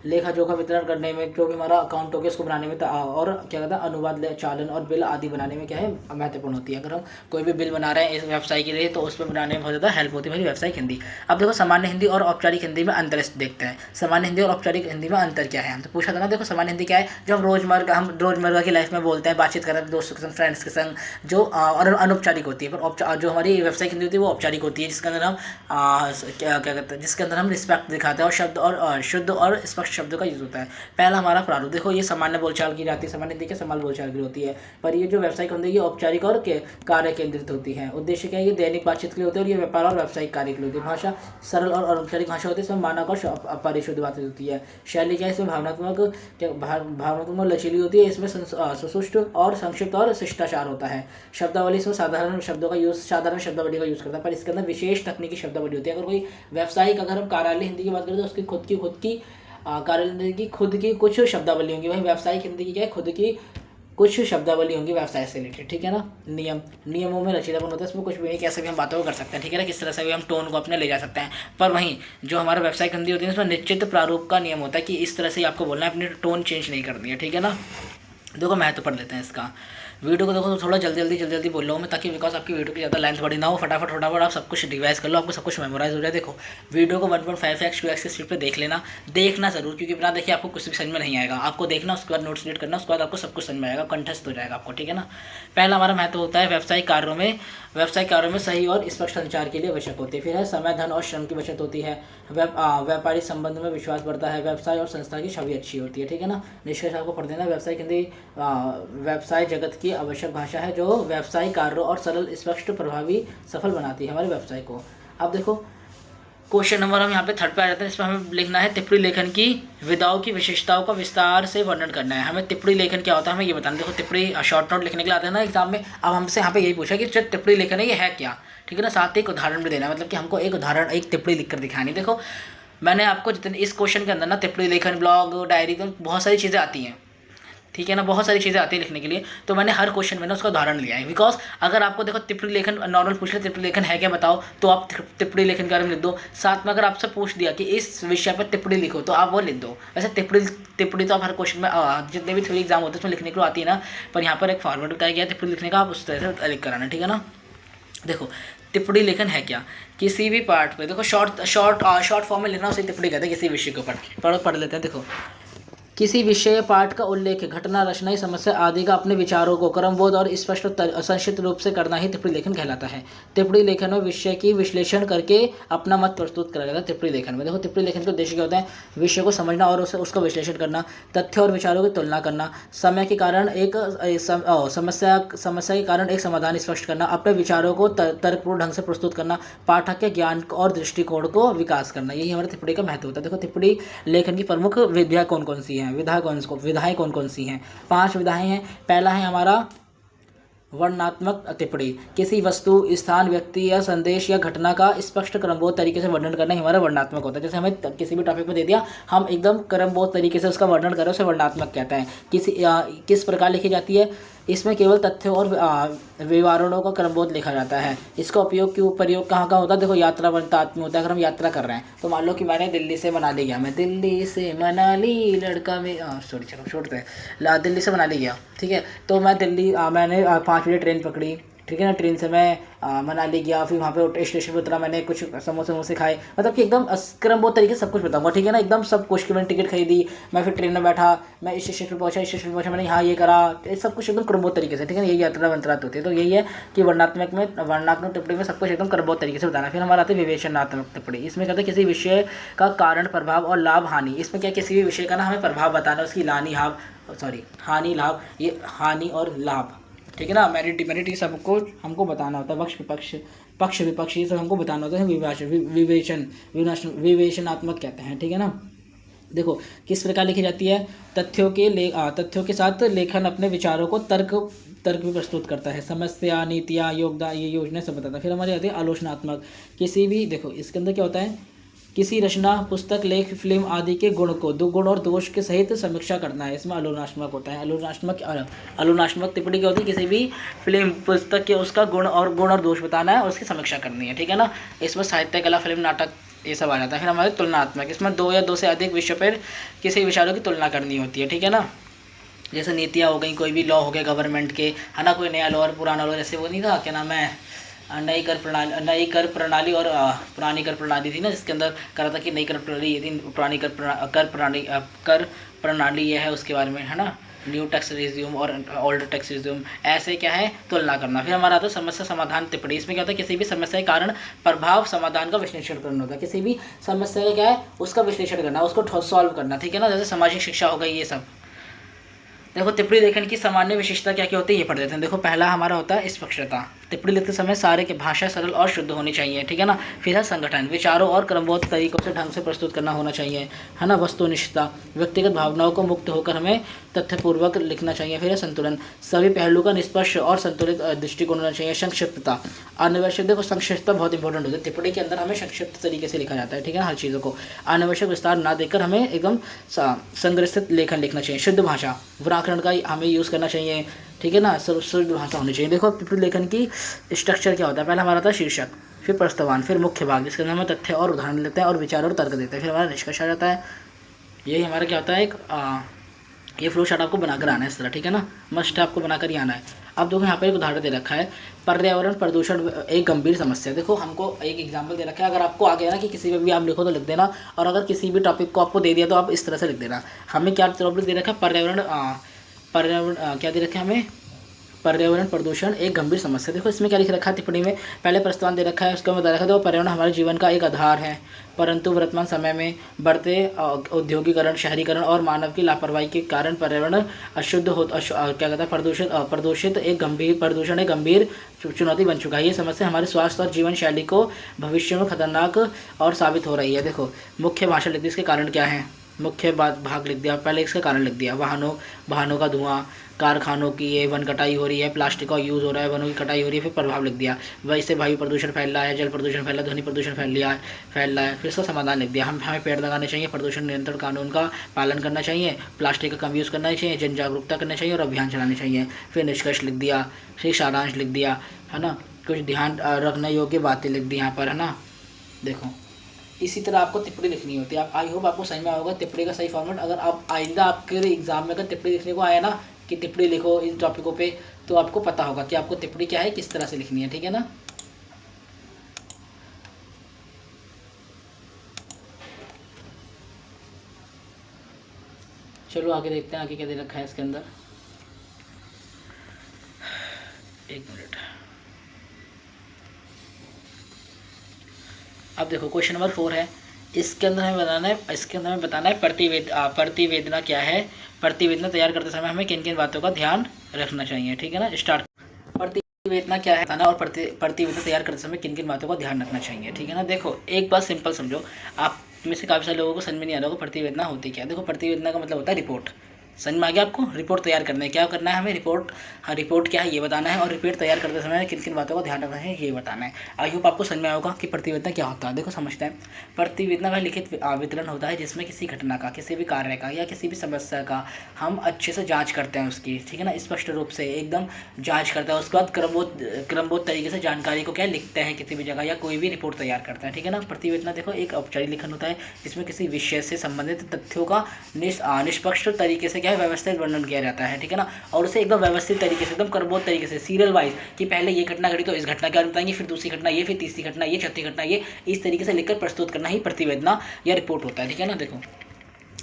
लेखा जोखा वितरण करने में, जो भी हमारा अकाउंट हो गया उसको बनाने में, और क्या कहता है अनुवाद, चालन और बिल आदि बनाने में क्या है, महत्वपूर्ण होती है। अगर हम कोई भी बिल बना रहे हैं इस व्यवसाय के लिए तो उस पर बनाने में बहुत ज़्यादा हेल्प होती है मेरी व्यावसायिक हिंदी। अब देखो सामान्य हिंदी और औपचारिक हिंदी में अंतर देखते हैं। सामान्य हिंदी और औपचारिक हिंदी में अंतर क्या है, हम तो पूछा था ना। देखो सामान्य हिंदी क्या है, जो हम रोजमर्रा की लाइफ में बोलते हैं, बातचीत कर रहे हैं दोस्तों के संग, फ्रेंड्स के संग, जो और अनौपचारिक होती है। पर जो हमारी व्यावसायिक हिंदी होती है वो औपचारिक होती है, जिसके अंदर हम क्या कहते हैं, जिसके अंदर हम रिस्पेक्ट दिखाते हैं और शुद्ध और स्पष्ट शब्दों का यूज़ होता है। पहला हमारा प्रारूप। देखो ये सामान्य बोलचाल की जाती है, सामान्य हिंदी के सामान्य बोलचाल की होती है। पर ये जो व्यावसायिक हिंदी ये औपचारिक और कार्य केंद्रित होती है। उद्देश्य क्या है, ये दैनिक बातचीत के लिए होती है और ये व्यापार और व्यावसायिक कार्य के लिए होती है। भाषा सरल और अनौपचारिक भाषा होती है, इसमें मानक और परिशुद्ध बातें होती है। शैली क्या है, इसमें भावनात्मक लचीली होती है। इसमें सुष्ट और संक्षिप्त और शिष्टाचार होता है। शब्दावली, इसमें साधारण शब्दावली का यूज़ करता है, पर इसके अंदर विशेष तकनीकी शब्दावली होती है। अगर कोई व्यावसायिक, अगर हम कार्यालय हिंदी की बात करें तो उसकी कार्यालय हिंदी की खुद की कुछ शब्दावली होंगी। वहीं व्यावसायिक हिंदी की क्या है, खुद की कुछ शब्दावली होंगी व्यवसाय से रिलेटेड, ठीक है ना। नियमों में लचीलापन होता है, इसमें कुछ भी नहीं, कैसे भी हम बातों को कर सकते हैं, ठीक है ना। किस तरह से भी हम टोन को अपने ले जा सकते हैं। पर वहीं जो हमारा व्यावसायिक हिंदी होती है उसमें निश्चित प्रारूप का नियम होता है कि इस तरह से आपको बोलना है, अपनी टोन चेंज नहीं करनी है, ठीक है ना। देखो महत्व पढ़ लेते हैं इसका। वीडियो को देखो तो थोड़ा जल्दी बोल रहा हूँ मैं, ताकि बिकॉज आपकी वीडियो की ज़्यादा लेंथ बड़ी ना हो। फटाफट आप सब कुछ रिवाइज कर लो, आपको सब कुछ मेमोराइज हो जाए। देखो वीडियो को 1.5x 2x की स्पीड पे देखना ज़रूर, क्योंकि बिना देखे आपको कुछ भी समझ में नहीं आएगा। आपको देखना, उसके बाद नोट्स रीड करना, उसके बाद आपको सब कुछ समझ में आएगा, कंठस्थ हो जाएगा आपको, ठीक है ना। पहला हमारा महत्व होता है व्यावसायिक कार्यों में सही और स्पष्ट संचार के लिए आवश्यक होती है। फिर है समय, धन और श्रम की बचत होती है। व्यापारिक संबंध में विश्वास बढ़ता है। व्यवसाय और संस्था की छवि अच्छी होती है, ठीक है ना। निष्कर्ष आपको पढ़ देना। व्यावसायिक हिंदी व्यवसाय जगत की आवश्यक भाषा है जो व्यावसायिक कार्यों और सरल, स्पष्ट, प्रभावी, सफल बनाती है हमारे व्यवसाय को। अब देखो क्वेश्चन नंबर हम यहाँ पे 3 पे आ जाते हैं। इसमें हमें लिखना है टिप्पणी लेखन की विधाओं की विशेषताओं का विस्तार से वर्णन करना है। हमें टिप्पणी लेखन क्या होता है हमें ये बताना। देखो टिप्पणी शॉर्ट नोट लिखने के लिए आते हैं ना एग्जाम में। अब हमसे यहाँ पे यही पूछा कि जो टिप्पणी लेखन है ये है क्या, ठीक है ना। साथ ही एक उदाहरण भी देना है, मतलब कि हमको एक टिप्पणी लिखकर दिखानी। देखो मैंने आपको जितने इस क्वेश्चन के अंदर ना टिप्पणी लेखन, ब्लॉग, डायरी, तो बहुत सारी चीज़ें आती हैं। ठीक है ना, बहुत सारी चीज़ें आती है लिखने के लिए, तो मैंने हर क्वेश्चन में ना उसका उदाहरण लिया है। बिकॉज अगर आपको देखो टिप्पणी लेखन नॉर्मल पूछ ले टिप्पणी लेखन है क्या बताओ, तो आप टिप्पणी लेखन के बारे में लिख दो। साथ में अगर आपसे पूछ दिया कि इस विषय पर टिप्पणी लिखो, तो आप वो लिख दो। वैसे टिप्पणी तो आप हर क्वेश्चन में जितने भी थ्योरी एग्जाम होते हैं उसमें लिखने को आती है ना, पर यहाँ पर एक फॉर्मेट बताया गया टिप्पणी लिखने का, आप उस तरह से लिख कराना, ठीक है ना। देखो टिप्पणी लेखन है क्या, किसी भी पार्ट पे देखो शॉर्ट फॉर्म में लिखना, उसे टिप्पणी कहते हैं किसी विषय के ऊपर। पढ़ लेते हैं। देखो किसी विषय पाठ का उल्लेख घटना रचना समस्या आदि का अपने विचारों को क्रमबद्ध और स्पष्ट संक्षिप्त रूप से करना ही टिप्पणी लेखन कहलाता है। टिप्पणी लेखन में विषय की विश्लेषण करके अपना मत प्रस्तुत करा जाता है। टिप्पणी लेखन में देखो टिप्पणी लेखन का उद्देश्य क्या होता है, विषय को समझना और उसका विश्लेषण करना, तथ्य और विचारों की तुलना करना, समय के कारण एक समस्या के कारण एक समाधान स्पष्ट करना, अपने विचारों को तर्कपूर्ण ढंग से प्रस्तुत करना, पाठक के ज्ञान और दृष्टिकोण को विकास करना, यही हमारे टिप्पणी का महत्व होता है। देखो टिप्पणी लेखन की प्रमुख विधियाँ कौन कौन सी हैं, विधाएं कौन कौन सी हैं, 5 विधाएं हैं। पहला है हमारा वर्णनात्मक टिप्पणी, किसी वस्तु स्थान व्यक्ति या संदेश या घटना का स्पष्ट क्रमबद्ध तरीके से वर्णन करना ही हमारा वर्णनात्मक होता है। जैसे हमें किसी भी टॉपिक में दे दिया, हम एकदम क्रमबद्ध तरीके से उसका वर्णन करें, उसे वर्णनात्मक कहते हैं। किस प्रकार लिखी जाती है, इसमें केवल तथ्यों और विवरणों का क्रमबद्ध लिखा जाता है। इसका प्रयोग कहाँ होता है, देखो यात्रा वर्णनात्मक में होता है। अगर हम यात्रा कर रहे हैं, तो मान लो कि मैंने दिल्ली से मनाली गया, मैं दिल्ली से मनाली लड़का में सॉरी चलो छोड़ते हैं, दिल्ली से मनाली गया, ठीक है। तो मैं मैंने 5 बजे ट्रेन पकड़ी, ठीक है ना। ट्रेन से मैं मनाली गया, फिर वहाँ पे स्टेशन पर उतरा, मैंने कुछ समोसे खाए, मतलब कि एकदम क्रमबद्ध तरीके से सब कुछ बताऊंगा, ठीक है ना। एकदम सब कुछ की मैंने टिकट खरीदी, मैं फिर ट्रेन में बैठा, मैं इस स्टेशन पर पहुँचा, मैंने यहाँ ये करा, सब कुछ एकदम क्रमबद्ध तरीके से, ठीक है ना। यही यात्रा मंत्रात होती है। तो यही है कि वर्णनात्मक टिप्पणी में सब कुछ एकदम क्रमबद्ध तरीके से बताना। फिर हमारा आता है विवेचनात्मक टिप्पणी, इसमें कहते हैं किसी विषय का कारण प्रभाव और लाभ हानि। इसमें क्या, किसी भी विषय का ना हमें प्रभाव बताना, उसकी हानि और लाभ, ठीक है ना। मेरिट सबको हमको बताना होता है, पक्ष विपक्ष ये सब हमको बताना होता है। विवेचनात्मक कहते हैं, ठीक है ना। देखो किस प्रकार लिखी जाती है, तथ्यों के साथ लेखन अपने विचारों को तर्क भी प्रस्तुत करता है, समस्या नीतियाँ योगदान ये योजना सब बताता है। फिर हमारी आती है आलोचनात्मक, किसी भी देखो इसके अंदर क्या होता है, किसी रचना पुस्तक लेख फिल्म आदि के गुण और दोष के सहित समीक्षा करना है, इसमें आलोचनात्मक होता है। आलोचनात्मक टिप्पणी क्या होती है, किसी भी फिल्म पुस्तक के उसका गुण और दोष बताना है और उसकी समीक्षा करनी है, ठीक है ना। इसमें साहित्य कला फिल्म नाटक ये सब आ जाता है। फिर हमारे तुलनात्मक, इसमें 2 या 2 से अधिक विषयों पर किसी विचारों की तुलना करनी होती है, ठीक है ना। जैसे नीतियाँ हो गई, कोई भी लॉ हो गया गवर्नमेंट के, है ना, कोई नया लॉ और पुराना लॉ, जैसे वो नहीं था क्या नाम है, नई कर प्रणाली और पुरानी कर प्रणाली थी ना, जिसके अंदर कह रहा था कि नई कर प्रणाली ये थी, पुरानी कर प्रणाली ये है, उसके बारे में, है ना, न्यू टैक्स रिज्यूम और ओल्ड टैक्स रिज्यूम, ऐसे क्या है तुलना करना। फिर हमारा आता है समस्या समाधान टिप्पणी, इसमें क्या होता है, किसी भी समस्या के कारण प्रभाव समाधान का विश्लेषण करना होता है। किसी भी समस्या का क्या है, उसका विश्लेषण करना, उसको सॉल्व करना, ठीक है ना। जैसे सामाजिक शिक्षा हो गई, ये सब। देखो टिप्पणी लेखन की सामान्य विशेषता क्या होती है, ये पढ़ देते हैं। देखो पहला हमारा होता है स्पष्टता, टिप्पणी लिखते समय सारे की भाषा सरल और शुद्ध होनी चाहिए, ठीक है ना। फिर है संगठन, विचारों और क्रमबद्ध तरीकों से ढंग से प्रस्तुत करना होना चाहिए, है ना। वस्तुनिष्ठता, व्यक्तिगत भावनाओं को मुक्त होकर हमें तथ्यपूर्वक लिखना चाहिए। फिर है संतुलन, सभी पहलू का निष्पक्ष और संतुलित दृष्टिकोण होना चाहिए। संक्षिप्तता, अनावश्यक, देखो संक्षिप्तता बहुत इंपॉर्टेंट होती है, टिप्पणी के अंदर हमें संक्षिप्त तरीके से लिखा जाता है, ठीक है ना। हर चीज़ों को अनावश्यक विस्तार ना देकर हमें एकदम संग्रहित लेखन लिखना चाहिए। शुद्ध भाषा, व्याकरण का हमें यूज़ करना चाहिए, ठीक है ना। शुद्ध भाषा होनी चाहिए। देखो टिप्पणी लेखन की स्ट्रक्चर क्या होता है, पहला हमारा था शीर्षक, फिर प्रस्तावन, फिर मुख्य भाग जिसके अंदर हम तथ्य और उदाहरण लेते हैं और विचार और तर्क देते हैं, फिर हमारा निष्कर्ष आ जाता है। यही हमारा क्या होता है, एक ये फ्लो चार्ट आपको बनाकर आना है इस तरह, ठीक है ना, मस्ट आपको बनाकर ही आना है। अब देखो यहाँ पर एक उदाहरण दे रखा है, पर्यावरण प्रदूषण एक गंभीर समस्या। देखो हमको एक एग्जाम्पल दे रखा है, अगर आपको आ गया ना कि किसी पर भी आप लिखो तो लिख देना, और अगर किसी भी टॉपिक को आपको दे दिया तो आप इस तरह से लिख देना। हमें क्या टॉपिक दे रखा है, पर्यावरण क्या दे रखा है हमें, पर्यावरण प्रदूषण एक गंभीर समस्या। देखो इसमें क्या लिख रखा है टिप्पणी में, पहले प्रस्तावन दे रखा है, उसका बता रखा है, देखो पर्यावरण हमारे जीवन का एक आधार है, परंतु वर्तमान समय में बढ़ते औद्योगिकरण, शहरीकरण और मानव की लापरवाही के कारण पर्यावरण अशुद्ध क्या कहता है, प्रदूषण एक गंभीर चुनौती बन चुका है। ये समस्या हमारे स्वास्थ्य और जीवन शैली को भविष्य में खतरनाक और साबित हो रही है। देखो मुख्य भाषा लिख दी, इसके कारण क्या है, मुख्य भाग लिख दिया, पहले इसका कारण लिख दिया, वाहनों का धुआं, कारखानों की ये वन कटाई हो रही है, प्लास्टिक का यूज़ हो रहा है, वनों की कटाई हो रही है, फिर प्रभाव लिख दिया। वही से वायु प्रदूषण फैल रहा है, जल प्रदूषण फैल रहा है, ध्वनि प्रदूषण फैल रहा है, फिर इसका समाधान लिख दिया। हमें पेड़ लगाने चाहिए, प्रदूषण नियंत्रण कानून का पालन करना चाहिए, प्लास्टिक का कम यूज़ करना चाहिए, जन जागरूकता करना चाहिए और अभियान चलाने चाहिए। फिर निष्कर्ष लिख दिया, फिर सारांश लिख दिया, है ना। कुछ ध्यान रखने योग्य बातें लिख दी यहाँ पर, है ना। देखो इसी तरह आपको टिप्पणी लिखनी होती है। आई होप आपको समझ में आएगा टिप्पणी का सही फॉर्मेट। अगर आप आइंदा आपके एग्जाम में अगर टिप्पणी लिखने को आया ना कि टिप्पणी लिखो इन टॉपिकों पे, तो आपको पता होगा कि आपको टिप्पणी क्या है, किस तरह से लिखनी है, ठीक है ना। चलो आगे देखते हैं आगे क्या दे रखा है इसके अंदर। एक मिनट। अब देखो क्वेश्चन नंबर 4 है। इसके अंदर हमें बताना है प्रतिवेदना क्या है। प्रतिवेदना तैयार करते समय हमें किन किन बातों का ध्यान रखना चाहिए, ठीक है ना। स्टार्ट। प्रतिवेदना क्या है बताना और प्रतिवेदना तैयार करते समय किन किन बातों का ध्यान रखना चाहिए, ठीक है ना। देखो एक बात सिंपल समझो, आप में से काफ़ी सारे लोगों को समझ में नहीं आ रहा होगा प्रतिवेदना होती क्या है। देखो प्रतिवेदना का मतलब होता है रिपोर्ट। समझ में आ गया आपको। रिपोर्ट तैयार करना है, क्या करना है हमें, रिपोर्ट। हाँ रिपोर्ट क्या है ये बताना है, और रिपोर्ट तैयार करते समय किन किन बातों का ध्यान रखना है ये बताना है। आई होप आपको समझ में आया होगा कि प्रतिवेदना क्या होता है। देखो समझते हैं। प्रतिवेदना वह लिखित वितरण होता है जिसमें किसी घटना का, किसी भी कार्य का या किसी भी समस्या का हम अच्छे से जाँच करते हैं उसकी, ठीक है ना, स्पष्ट रूप से एकदम जाँच करते हैं। उसके बाद क्रमबद्ध तरीके से जानकारी को क्या लिखते हैं किसी भी जगह, या कोई भी रिपोर्ट तैयार करता है, ठीक है ना। प्रतिवेदना देखो एक औपचारिक लेखन होता है जिसमें किसी विषय से संबंधित तथ्यों का निष्पक्ष तरीके से क्या है व्यवस्थित वर्णन किया जाता है, ठीक है ना। और उसे एकदम व्यवस्थित तरीके से, एकदम क्रमबद्ध तरीके से, सीरियल वाइज, कि पहले ये घटना घटी तो इस घटना के बारे में बताएंगे, फिर दूसरी घटना ये, फिर तीसरी घटना ये, चौथी घटना ये, इस तरीके से लिखकर प्रस्तुत करना ही प्रतिवेदना या रिपोर्ट होता है, ठीक है ना। देखो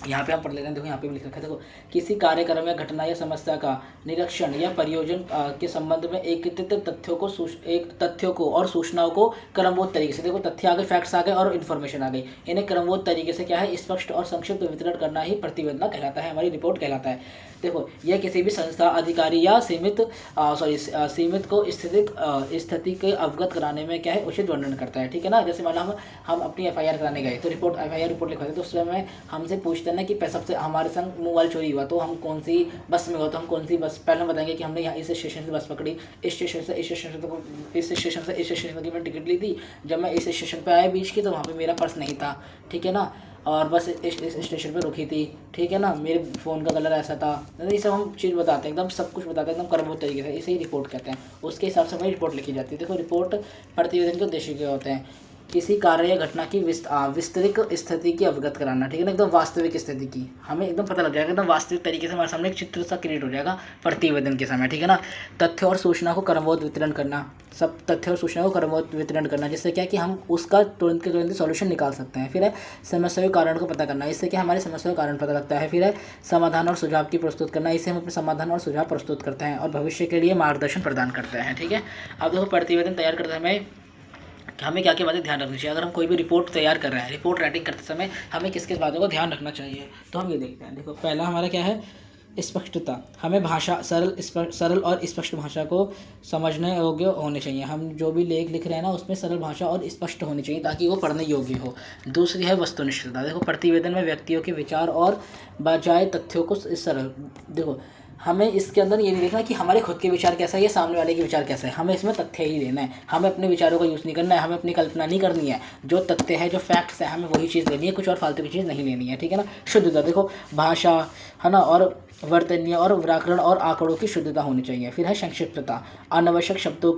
यहाँ पे हम पढ़ लेते हैं। देखो यहाँ पे भी लिख रखा है। देखो किसी कार्यक्रम या घटना या समस्या का निरीक्षण या परियोजन के संबंध में एकत्रित तथ्यों को और सूचनाओं को क्रमबद्ध तरीके से, देखो तथ्य आ गए, फैक्ट्स आ गए और इन्फॉर्मेशन आ गई, इन्हें क्रमबद्ध तरीके से क्या है स्पष्ट और संक्षिप्त वितरण करना ही प्रतिवेदना कहलाता है, हमारी रिपोर्ट कहलाता है। देखो यह किसी भी संस्था, अधिकारी या सीमित को स्थिति के अवगत कराने में क्या है उचित वर्णन करता है, ठीक है ना। जैसे मान लो हम अपनी FIR कराने गए तो FIR रिपोर्ट लिखवाते तो उस समय हमसे पूछते हैं ना कि सबसे हमारे संग मोबाइल चोरी हुआ तो हम कौन सी बस में हुआ, तो हम कौन सी बस, पहले हम बताएंगे कि हमने यहाँ इस स्टेशन से बस पकड़ी, इस स्टेशन से इस स्टेशन की मैंने टिकट ली थी, जब मैं इस स्टेशन पर आया बीच की तो वहाँ पर मेरा पर्स नहीं था, ठीक है ना, और बस इस स्टेशन पे रुकी थी, ठीक है ना, मेरे फ़ोन का कलर ऐसा था। ये सब हम चीज़ बताते हैं, एकदम सब कुछ बताते हैं एकदम क्रमबद्ध तरीके से, इसे ही रिपोर्ट कहते हैं। उसके हिसाब से हमारी रिपोर्ट लिखी जाती है। देखो रिपोर्ट प्रतिवेदन के उद्देश्य क्या होते हैं, किसी कार्य या घटना की विस्तृत स्थिति की अवगत कराना, ठीक है ना, एकदम वास्तविक स्थिति की हमें एकदम पता लग जाएगा, एकदम वास्तविक तरीके से हमारे सामने एक चित्र सा क्रिएट हो जाएगा प्रतिवेदन के समय, ठीक है ना। तथ्य और सूचना को क्रमबद्ध वितरण करना, सब तथ्य और सूचना को क्रमबद्ध वितरण करना, जिससे क्या है कि हम उसका तुरंत के तुरंत सॉल्यूशन निकाल सकते हैं। फिर है समस्या के कारण को पता करना, इससे क्या हमारी समस्या का कारण पता लगता है। फिर है समाधान और सुझाव की प्रस्तुत करना, इससे हम अपने समाधान और सुझाव प्रस्तुत करते हैं और भविष्य के लिए मार्गदर्शन प्रदान करते हैं, ठीक है। अब देखो प्रतिवेदन तैयार करते समय हमें क्या क्या बातें ध्यान रखनी चाहिए। अगर हम कोई भी रिपोर्ट तैयार कर रहे हैं, रिपोर्ट राइटिंग करते समय हमें किस किस बातों का ध्यान रखना चाहिए, तो हम ये देखते हैं। देखो पहला हमारा क्या है, स्पष्टता। हमें भाषा सरल और स्पष्ट भाषा को समझने योग्य होनी चाहिए। हम जो भी लेख लिख रहे हैं ना उसमें सरल भाषा और स्पष्ट होनी चाहिए ताकि वो पढ़ने योग्य हो। दूसरी है वस्तुनिष्ठता। देखो प्रतिवेदन में व्यक्तियों के विचार और बजाय तथ्यों को सरल, देखो हमें इसके अंदर ये नहीं देखना कि हमारे खुद के विचार कैसा है या सामने वाले के विचार कैसा है, हमें इसमें तथ्य ही देना है। हमें अपने विचारों का यूज़ नहीं करना है, हमें अपनी कल्पना नहीं करनी है, जो तथ्य है जो फैक्ट्स है हमें वही चीज़ लेनी है, कुछ और फालतू की चीज़ नहीं लेनी है, ठीक है ना। शुद्धता, देखो भाषा है ना और वर्तनीय और व्याकरण और आंकड़ों की शुद्धता होनी चाहिए। फिर है संक्षिप्तता। अनावश्यक शब्दों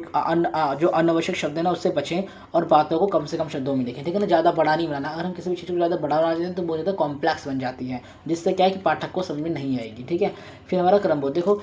जो अनावश्यक शब्द है ना उससे बचें और बातों को कम से कम शब्दों में लिखें, ठीक है ना। ज़्यादा बड़ा नहीं बनाना। अगर हम किसी भी चीज़ को ज़्यादा बड़ा बना देते हैं तो बहुत ज़्यादा कॉम्प्लेक्स बन जाती है, जिससे क्या है कि पाठक को समझ में नहीं आएगी, ठीक है। फिर हमारा क्रमबद्ध, देखो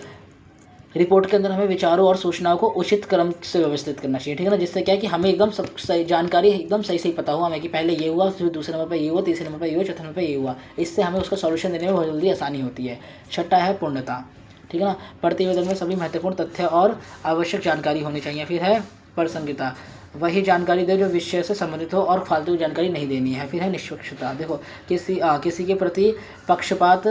रिपोर्ट के अंदर हमें विचारों और सूचनाओं को उचित क्रम से व्यवस्थित करना चाहिए, ठीक है ना, जिससे क्या है कि हमें एकदम सब सही जानकारी एकदम सही पता हो हमें कि पहले ये हुआ, फिर दूसरे नंबर पर ये हुआ, तीसरे नंबर पर ये हुआ, चौथे नंबर पर ये हुआ। इससे हमें उसका सॉल्यूशन देने में बहुत जल्दी आसानी होती है। छठा है पूर्णता, ठीक है ना। प्रतिवेदन में सभी महत्वपूर्ण तथ्य और आवश्यक जानकारी होनी चाहिए। फिर है प्रासंगिकता, वही जानकारी दे जो विषय से संबंधित हो और फालतू जानकारी नहीं देनी है। फिर है निष्पक्षता, देखो किसी के प्रति पक्षपात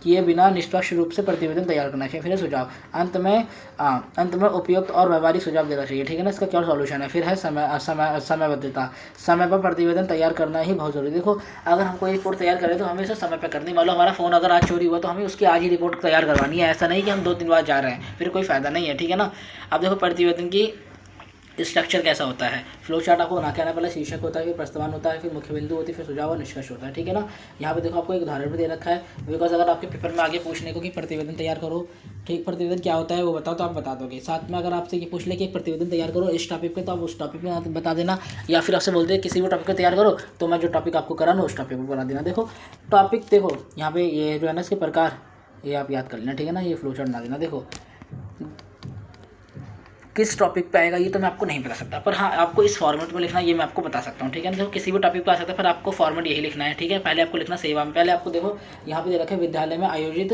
किए बिना निष्पक्ष रूप से प्रतिवेदन तैयार करना चाहिए। फिर है सुझाव, अंत में उपयुक्त और व्यवहारिक सुझाव देना चाहिए, ठीक है ना। इसका क्या सॉल्यूशन है। फिर है समयबद्धता, समय पर प्रतिवेदन तैयार करना ही बहुत जरूरी है। देखो अगर हम कोई रिपोर्ट तैयार करें तो हमें इसे समय पर करनी, मान लो हमारा फ़ोन अगर आज चोरी हुआ तो हमें उसकी आज ही रिपोर्ट तैयार करवानी है, ऐसा नहीं कि हम 2 दिन बाद जा रहे हैं, फिर कोई फ़ायदा नहीं है, ठीक है ना। अब देखो प्रतिवेदन की स्ट्रक्चर कैसा होता है। फ्लो चार्ट आपको बना के आना, पहले शीर्षक होता है, फिर प्रस्तावना होता है, फिर मुख्य बिंदु होती है, फिर सुझाव और निष्कर्ष होता है, ठीक है ना। यहाँ पे देखो आपको एक उदाहरण भी दे रखा है, बिकॉज अगर आपके पेपर में आगे पूछने को कि प्रतिवेदन तैयार करो, ठीक, प्रतिवेदन क्या होता है वो बताओ तो आप बता दोगे। साथ में अगर आपसे ये पूछ ले कि एक प्रतिवेदन तैयार करो इस टॉपिक पे, तो आप उस टॉपिक में बता देना, या फिर आपसे बोलते हैं किसी भी टॉपिक पर तैयार करो तो मैं जो टॉपिक आपको कराना उस टॉपिक पर बना देना। देखो टॉपिक, देखो यहाँ पे ये जो है ना इसके प्रकार, ये आप याद कर लेना, ठीक है ना। ये फ्लो चार्ट बना देना। देखो किस टॉपिक पे आएगा ये तो मैं आपको नहीं बता सकता, पर हाँ आपको इस फॉर्मेट में लिखना ये मैं आपको बता सकता हूँ, ठीक है ना। देखो किसी भी टॉपिक पे आ सकता है, पर आपको फॉर्मेट यही लिखना है, ठीक है। पहले आपको लिखना सेवा में, पहले आपको देखो यहाँ पे दे रखा है विद्यालय में आयोजित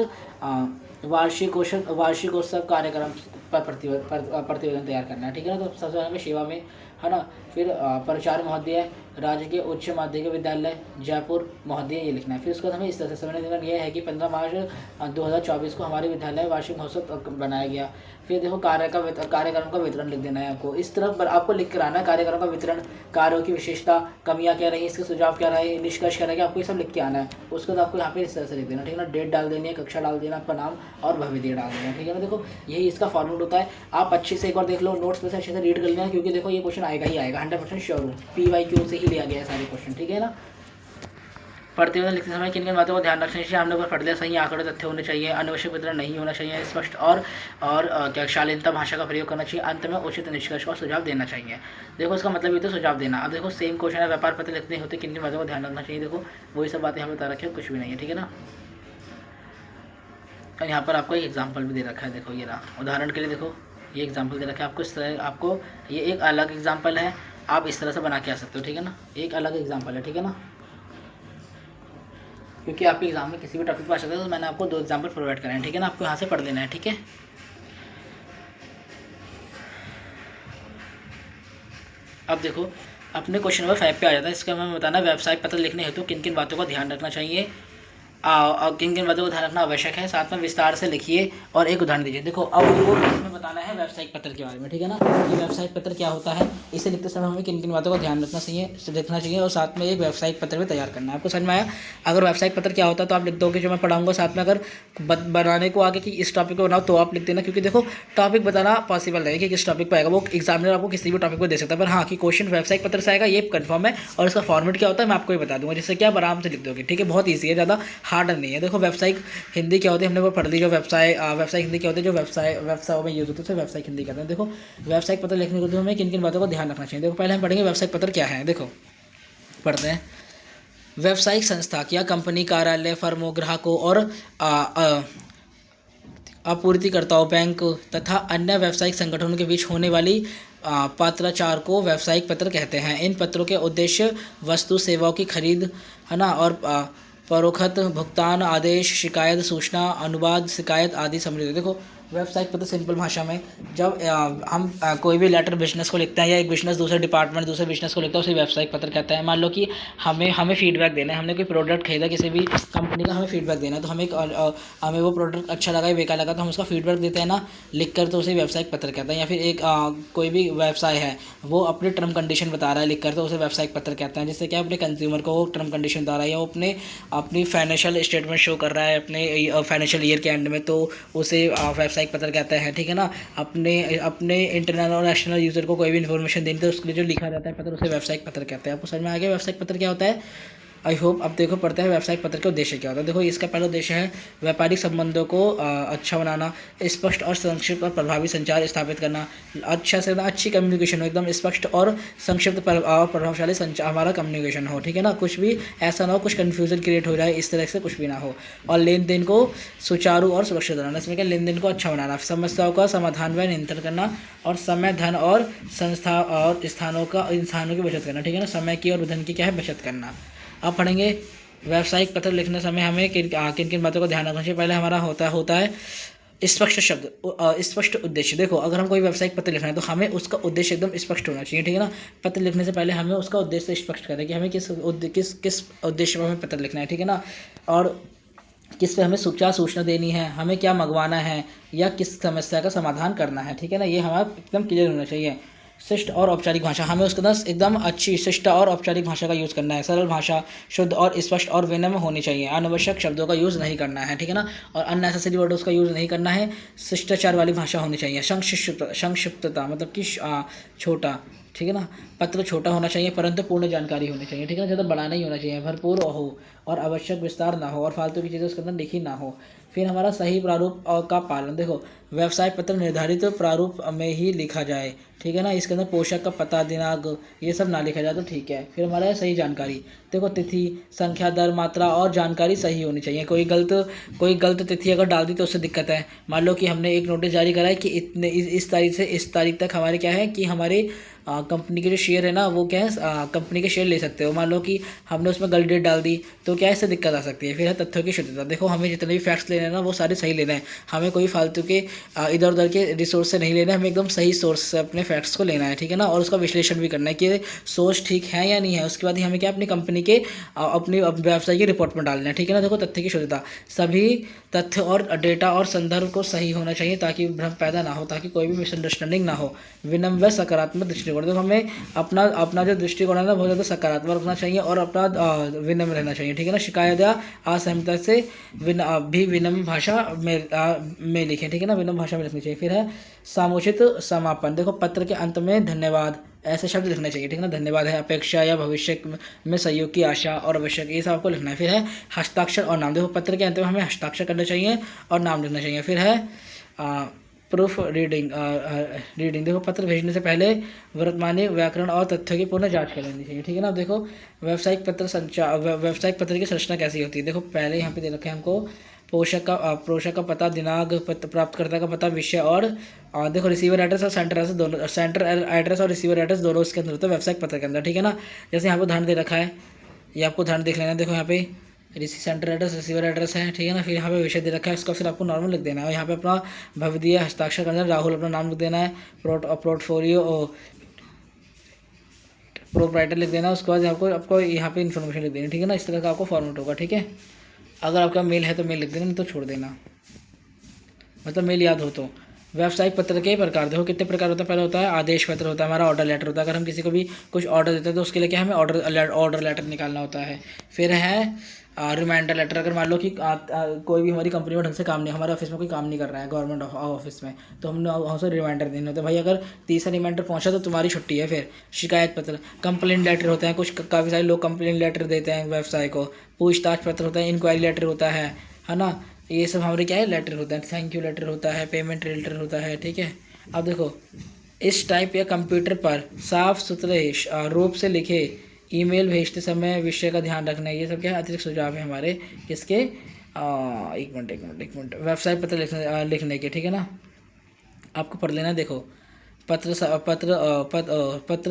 वार्षिकोत्सव कार्यक्रम पर प्रतिवेदन तैयार करना है, ठीक है ना। तो सबसे पहले सेवा में, है ना। फिर प्राचार्य महोदय राजकीय उच्च माध्यमिक विद्यालय जयपुर महोदय, ये लिखना है। फिर उसके बाद हमें इस तरह से समय देना यह है कि 15 मार्च 2024 को हमारे विद्यालय वार्षिक महोत्सव बनाया गया। फिर देखो कार्यक्रम का वितरण लिख देना है आपको, इस तरह आपको लिख कर आना है कार्यक्रम का वितरण, कार्यों की विशेषता, कमियां क्या रही, इसके सुझाव क्या रहे, निष्कर्ष क्या रहेगा, आपको ये सब लिख के आना है। उसके बाद आपको यहाँ पे इस तरह से लिख देना, ठीक है ना। डेट डाल देनी है, कक्षा डाल देना, आपका नाम और भविष्य डाल देना, ठीक है ना। देखो यही इसका फॉर्मेट होता है। आप अच्छे से एक बार देख लो, नोट्स में से अच्छे से रीड कर लेना, क्योंकि देखो ये क्वेश्चन आएगा ही आएगा, 100% श्योर हूँ। PYQ से ही लिया गया है सारे क्वेश्चन, ठीक है ना। प्रतिवेदन लिखते समय किन किन बातों को ध्यान रखना चाहिए। हमने ऊपर पढ़ लिया, सही आंकड़े तथ्य होने चाहिए, अनावश्यक वितरण नहीं होना चाहिए, स्पष्ट और क्या शालीनता भाषा का प्रयोग करना चाहिए, अंत में उचित निष्कर्ष और सुझाव देना चाहिए। देखो इसका मतलब ये तो सुझाव देना। अब देखो सेम क्वेश्चन है, व्यापार पत्र लिखने होते किन किन बातों को ध्यान रखना चाहिए। देखो वही सब बातें हमें बता रखी है, कुछ भी नहीं है, ठीक है ना। और यहाँ पर आपको एक एग्जाम्पल भी दे रखा है, देखो ये रहा उदाहरण के लिए। देखो ये एग्जाम्पल दे रखा है आपको, इस तरह आपको ये एक अलग एग्जाम्पल है, आप इस तरह से बना के आ सकते हो, ठीक है ना। एक अलग एग्जाम्पल है, ठीक है ना, क्योंकि आपके एग्जाम में किसी भी टॉपिक पर आ सकता है, तो मैंने आपको 2 एग्जाम्पल प्रोवाइड कराए हैं, ठीक है ना। आपको यहाँ से पढ़ लेना है, ठीक है। अब देखो अपने क्वेश्चन नंबर 5 पे आ जाता है। इसका मैं बताना, व्यवसायिक पत्र लिखने हेतु किन किन बातों का ध्यान रखना चाहिए, किन किन बातों को ध्यान रखना आवश्यक है, साथ में विस्तार से लिखिए और एक उदाहरण दीजिए। देखो अब वो इसमें बताना है व्यावसायिक पत्र के बारे में, ठीक है ना। ये व्यावसायिक पत्र क्या होता है, इसे लिखते समय हमें किन किन बातों का ध्यान रखना चाहिए और साथ में एक व्यावसायिक पत्र भी तैयार करना है। आपको समझ में आया। अगर व्यावसायिक पत्र क्या होता है तो आप लिख दोगे जो मैं पढ़ाऊंगा, साथ में अगर बनाने को आगे कि इस टॉपिक को बनाओ तो आप लिख देना, क्योंकि देखो टॉपिक बताना पॉसिबल नहीं है कि किस टॉपिक पर आएगा, वो एग्जामिनर आपको किसी भी टॉपिक पर दे सकता है, पर हाँ कि क्वेश्चन व्यावसायिक पत्र से आएगा ये कन्फर्म है। और इसका फॉर्मेट क्या होता है मैं आपको ये बता दूंगा, जिससे कि आप आराम से लिख दोगे, ठीक है। बहुत ईजी है, ज़्यादा हार्ड नहीं है। देखो व्यावसायिक हिंदी क्या होती है, हमने वो पढ़ ली, जो व्यावसायिक हिंदी क्या होती है, जो व्यवसायों में यूज होते हैं, व्यावसायिक हिंदी कहते हैं। देखो व्यावसायिक पत्र लिखने के लिए हमें किन किन बातों का ध्यान रखना चाहिए। देखो पहले हम पढ़ेंगे व्यावसायिक पत्र क्या है। देखो पढ़ते हैं। व्यावसायिक संस्था या कंपनी, कार्यालय, फर्मों, ग्राहकों और आपूर्तिकर्ताओं, बैंक तथा अन्य व्यावसायिक संगठनों के बीच होने वाली पत्राचार को व्यावसायिक पत्र कहते हैं। इन पत्रों के उद्देश्य वस्तु सेवाओं की खरीद, है ना, और परोक्षत भुगतान, आदेश, शिकायत, सूचना, अनुवाद, शिकायत आदि सम्मिलित है। देखो व्यावसायिक पत्र सिंपल भाषा में, जब हम कोई भी लेटर बिजनेस को लिखते हैं या एक बिजनेस दूसरे डिपार्टमेंट दूसरे बिजनेस को लिखता है, उसे व्यावसायिक पत्र कहता है। मान लो कि हमें फीडबैक देना है, हमने कोई प्रोडक्ट खरीदा किसी भी कंपनी का, हमें फीडबैक देना है, तो हमें वो प्रोडक्ट अच्छा लगा या बेकार लगा तो हम उसका फीडबैक देते हैं ना लिख कर, तो उसे व्यावसायिक पत्र कहते हैं। या फिर एक कोई भी व्यवसाय है वो अपने टर्म कंडीशन बता रहा है लिख कर, तो उसे व्यावसायिक पत्र कहते हैं। जिससे क्या अपने कंज्यूमर को वो टर्म कंडीशन बता रहा है या वो अपनी फाइनेंशियल स्टेटमेंट शो कर रहा है अपने फाइनेंशियल ईयर के एंड में, तो उसे व्यावसायिक पत्र कहते हैं, ठीक है ना। अपने इंटरनल और नेशनल यूजर को कोई भी इन्फॉर्मेशन देनी तो उसके लिए जो लिखा जाता है पत्र, उसे व्यावसायिक पत्र कहते हैं। आपको समझ में आ गया व्यावसायिक पत्र क्या होता है। I hope. अब देखो पढ़ते हैं व्यावसायिक पत्र का उद्देश्य क्या होता है। देखो इसका पहला उद्देश्य है व्यापारिक संबंधों को अच्छा बनाना, स्पष्ट और संक्षिप्त और प्रभावी संचार स्थापित करना, अच्छा से अच्छी कम्युनिकेशन हो, एकदम स्पष्ट और संक्षिप्त और प्रभावशाली संचार हमारा कम्युनिकेशन हो, ठीक है ना। कुछ भी ऐसा ना हो कुछ कन्फ्यूजन क्रिएट हो जाए, इस तरह से कुछ भी ना हो। और लेन देन को सुचारू और सुरक्षित बनाना, इसमें क्या लेन देन को अच्छा बनाना, समस्याओं का समाधान व नियंत्रण करना, और समय, धन और संस्था और इंसानों की बचत करना, ठीक है ना। समय की और धन की क्या है बचत करना। अब पढ़ेंगे व्यावसायिक पत्र लिखने समय हमें किन किन बातों का ध्यान रखना चाहिए। पहले हमारा होता है स्पष्ट शब्द स्पष्ट उद्देश्य। देखो अगर हम कोई व्यावसायिक पत्र लिखना है तो हमें उसका उद्देश्य एकदम स्पष्ट होना चाहिए, ठीक है ना। पत्र लिखने से पहले हमें उसका उद्देश्य स्पष्ट करें कि हमें किस उद्देश्य पर हमें पत्र लिखना है, ठीक है ना। और किस पे हमें क्या सूचना देनी है, हमें क्या मंगवाना है, या किस समस्या का समाधान करना है, ठीक है ना। ये हमारा एकदम क्लियर होना चाहिए। शिष्ट और औपचारिक भाषा, हमें उसके अंदर एकदम अच्छी शिष्ट और औपचारिक भाषा का यूज़ करना है। सरल भाषा शुद्ध और स्पष्ट और विनम्र होनी चाहिए। अनावश्यक शब्दों का यूज़ नहीं करना है, ठीक है ना। और अननेसेसरी वर्ड्स का यूज़ नहीं करना है। शिष्टाचार वाली भाषा होनी चाहिए। संक्षिप्तता मतलब कि छोटा, ठीक है ना। पत्र छोटा होना चाहिए परंतु पूर्ण जानकारी होनी चाहिए, ठीक है ना। ज़्यादा बड़ा नहीं होना चाहिए, भरपूर हो और आवश्यक विस्तार ना हो और फालतू की चीज़ें उसके अंदर लिखी ना हो। फिर हमारा सही प्रारूप का पालन। देखो व्यवसाय पत्र निर्धारित प्रारूप में ही लिखा जाए, ठीक है ना। इसके अंदर पोषक का पता, दिनांक ये सब ना लिखा जाए तो ठीक है। फिर हमारा सही जानकारी। देखो तिथि, संख्या, दर, मात्रा और जानकारी सही होनी चाहिए। कोई गलत तिथि अगर डाल दी तो उससे दिक्कत है। मान लो कि हमने एक नोटिस जारी करा है कि इतने इस तारीख से इस तारीख तक हमारे क्या है कि हमारे कंपनी के जो शेयर है ना वो क्या है कंपनी के शेयर ले सकते हो। मान लो कि हमने उसमें गलत डेट डाल दी तो क्या इससे दिक्कत आ सकती है। फिर है तथ्यों की शुद्धता। देखो हमें जितने भी फैक्ट्स लेने हैं ना वो सारे सही लेना है। हमें कोई फालतू के इधर उधर के रिसोर्स से नहीं लेना है, हमें एकदम सही सोर्स से अपने फैक्ट्स को लेना है, ठीक है ना। और उसका विश्लेषण भी करना है कि सोर्स ठीक है या नहीं है। उसके बाद ही हमें क्या अपनी कंपनी के अपनी व्यवसाय की रिपोर्ट में डालना है, ठीक है ना। देखो तथ्य की शुद्धता, सभी तथ्य और डेटा और संदर्भ को सही होना चाहिए ताकि भ्रम पैदा ना हो, ताकि कोई भी मिसअंडरस्टैंडिंग ना हो। विनम्र व सकारात्मक दृष्टिकोण। देखो हमें अपना जो दृष्टिकोण है ना बहुत ज़्यादा सकारात्मक रखना चाहिए और अपना विनम्र रहना चाहिए, ठीक है ना। शिकायत या असहमति से भी विनम्र भाषा में लिखें, ठीक है ना। विनम्र भाषा में लिखनी चाहिए। फिर है सामुचित समापन। देखो पत्र के अंत में धन्यवाद ऐसे शब्द लिखने चाहिए, ठीक है ना। धन्यवाद है, अपेक्षा या भविष्य में सहयोग की आशा और आवश्यक, ये सब आपको लिखना है। फिर है हस्ताक्षर और नाम। देखो पत्र के अंत में हमें हस्ताक्षर करना चाहिए और नाम लिखना चाहिए। फिर है प्रूफ रीडिंग। देखो पत्र भेजने से पहले वर्तमानी व्याकरण और तथ्यों की पूर्ण जांच कर लेनी चाहिए, ठीक है ना। देखो व्यावसायिक पत्र की संरचना कैसी होती है। देखो पहले यहाँ पे दे रखे हैं हमको पोषक का पता, दिनांक, प्राप्तकर्ता का पता, विषय और देखो रिसीवर एड्रेस और सेंटर एड्रेस दोनों, सेंटर एड्रेस और रिसीवर एड्रेस दोनों इसके अंदर होता है व्यावसायिक पत्र के अंदर, ठीक है ना। जैसे यहाँ पर उदाहरण दे रखा है, ये आपको उदाहरण देख लेना है। देखो यहाँ पे सेंटर एड्रेस, रिसीवर एड्रेस है, ठीक है ना। फिर यहाँ पे विषय दे रखा है, उसका फिर आपको नॉर्मल लिख देना है। और यहाँ पे अपना भवदीय हस्ताक्षर करना है, राहुल अपना नाम लिख देना है, पोर्टफोलियो प्रोप्राइटर लिख देना है। उसके बाद आपको यहाँ पे इन्फॉर्मेशन लिख देनी है, ठीक है ना। इस तरह का आपको फॉर्मेट होगा, ठीक है। अगर आपका मेल है तो मेल लिख देना, नहीं तो छोड़ देना, मतलब मेल याद हो तो। व्यावसायिक पत्र के प्रकार देखो कितने प्रकार होता है। पहले होता है आदेश पत्र, होता है हमारा ऑर्डर लेटर होता है। अगर हम किसी को भी कुछ ऑर्डर देते हैं तो उसके लिए क्या हमें ऑर्डर लेटर निकालना होता है। फिर है रिमाइंडर लेटर। अगर मान लो कि कोई भी हमारी कंपनी में ढंग से काम नहीं, हमारे ऑफिस में कोई काम नहीं कर रहा है गवर्नमेंट ऑफिस में, तो हमने हमसे रिमाइंडर देने होते हैं, भाई अगर 30 रिमाइंडर पहुंचा तो तुम्हारी छुट्टी है। फिर शिकायत पत्र, कंप्लेंट लेटर होते हैं, कुछ काफ़ी सारे लोग कंप्लेंट लेटर देते हैं व्यवसाय को। पूछताछ पत्र होता है, इंक्वायरी लेटर होता है ना। ये सब हमारे क्या है लेटर होता है। थैंक यू लेटर होता है, पेमेंट लेटर होता है, ठीक है। अब देखो इस टाइप या कंप्यूटर पर साफ सुथरे रूप से लिखे ईमेल भेजते समय विषय का ध्यान रखना है। ये सब क्या है अतिरिक्त सुझाव है हमारे किसके एक मिनट वेबसाइट पत्र लिखने के, ठीक है ना। आपको पढ़ लेना। देखो पत्र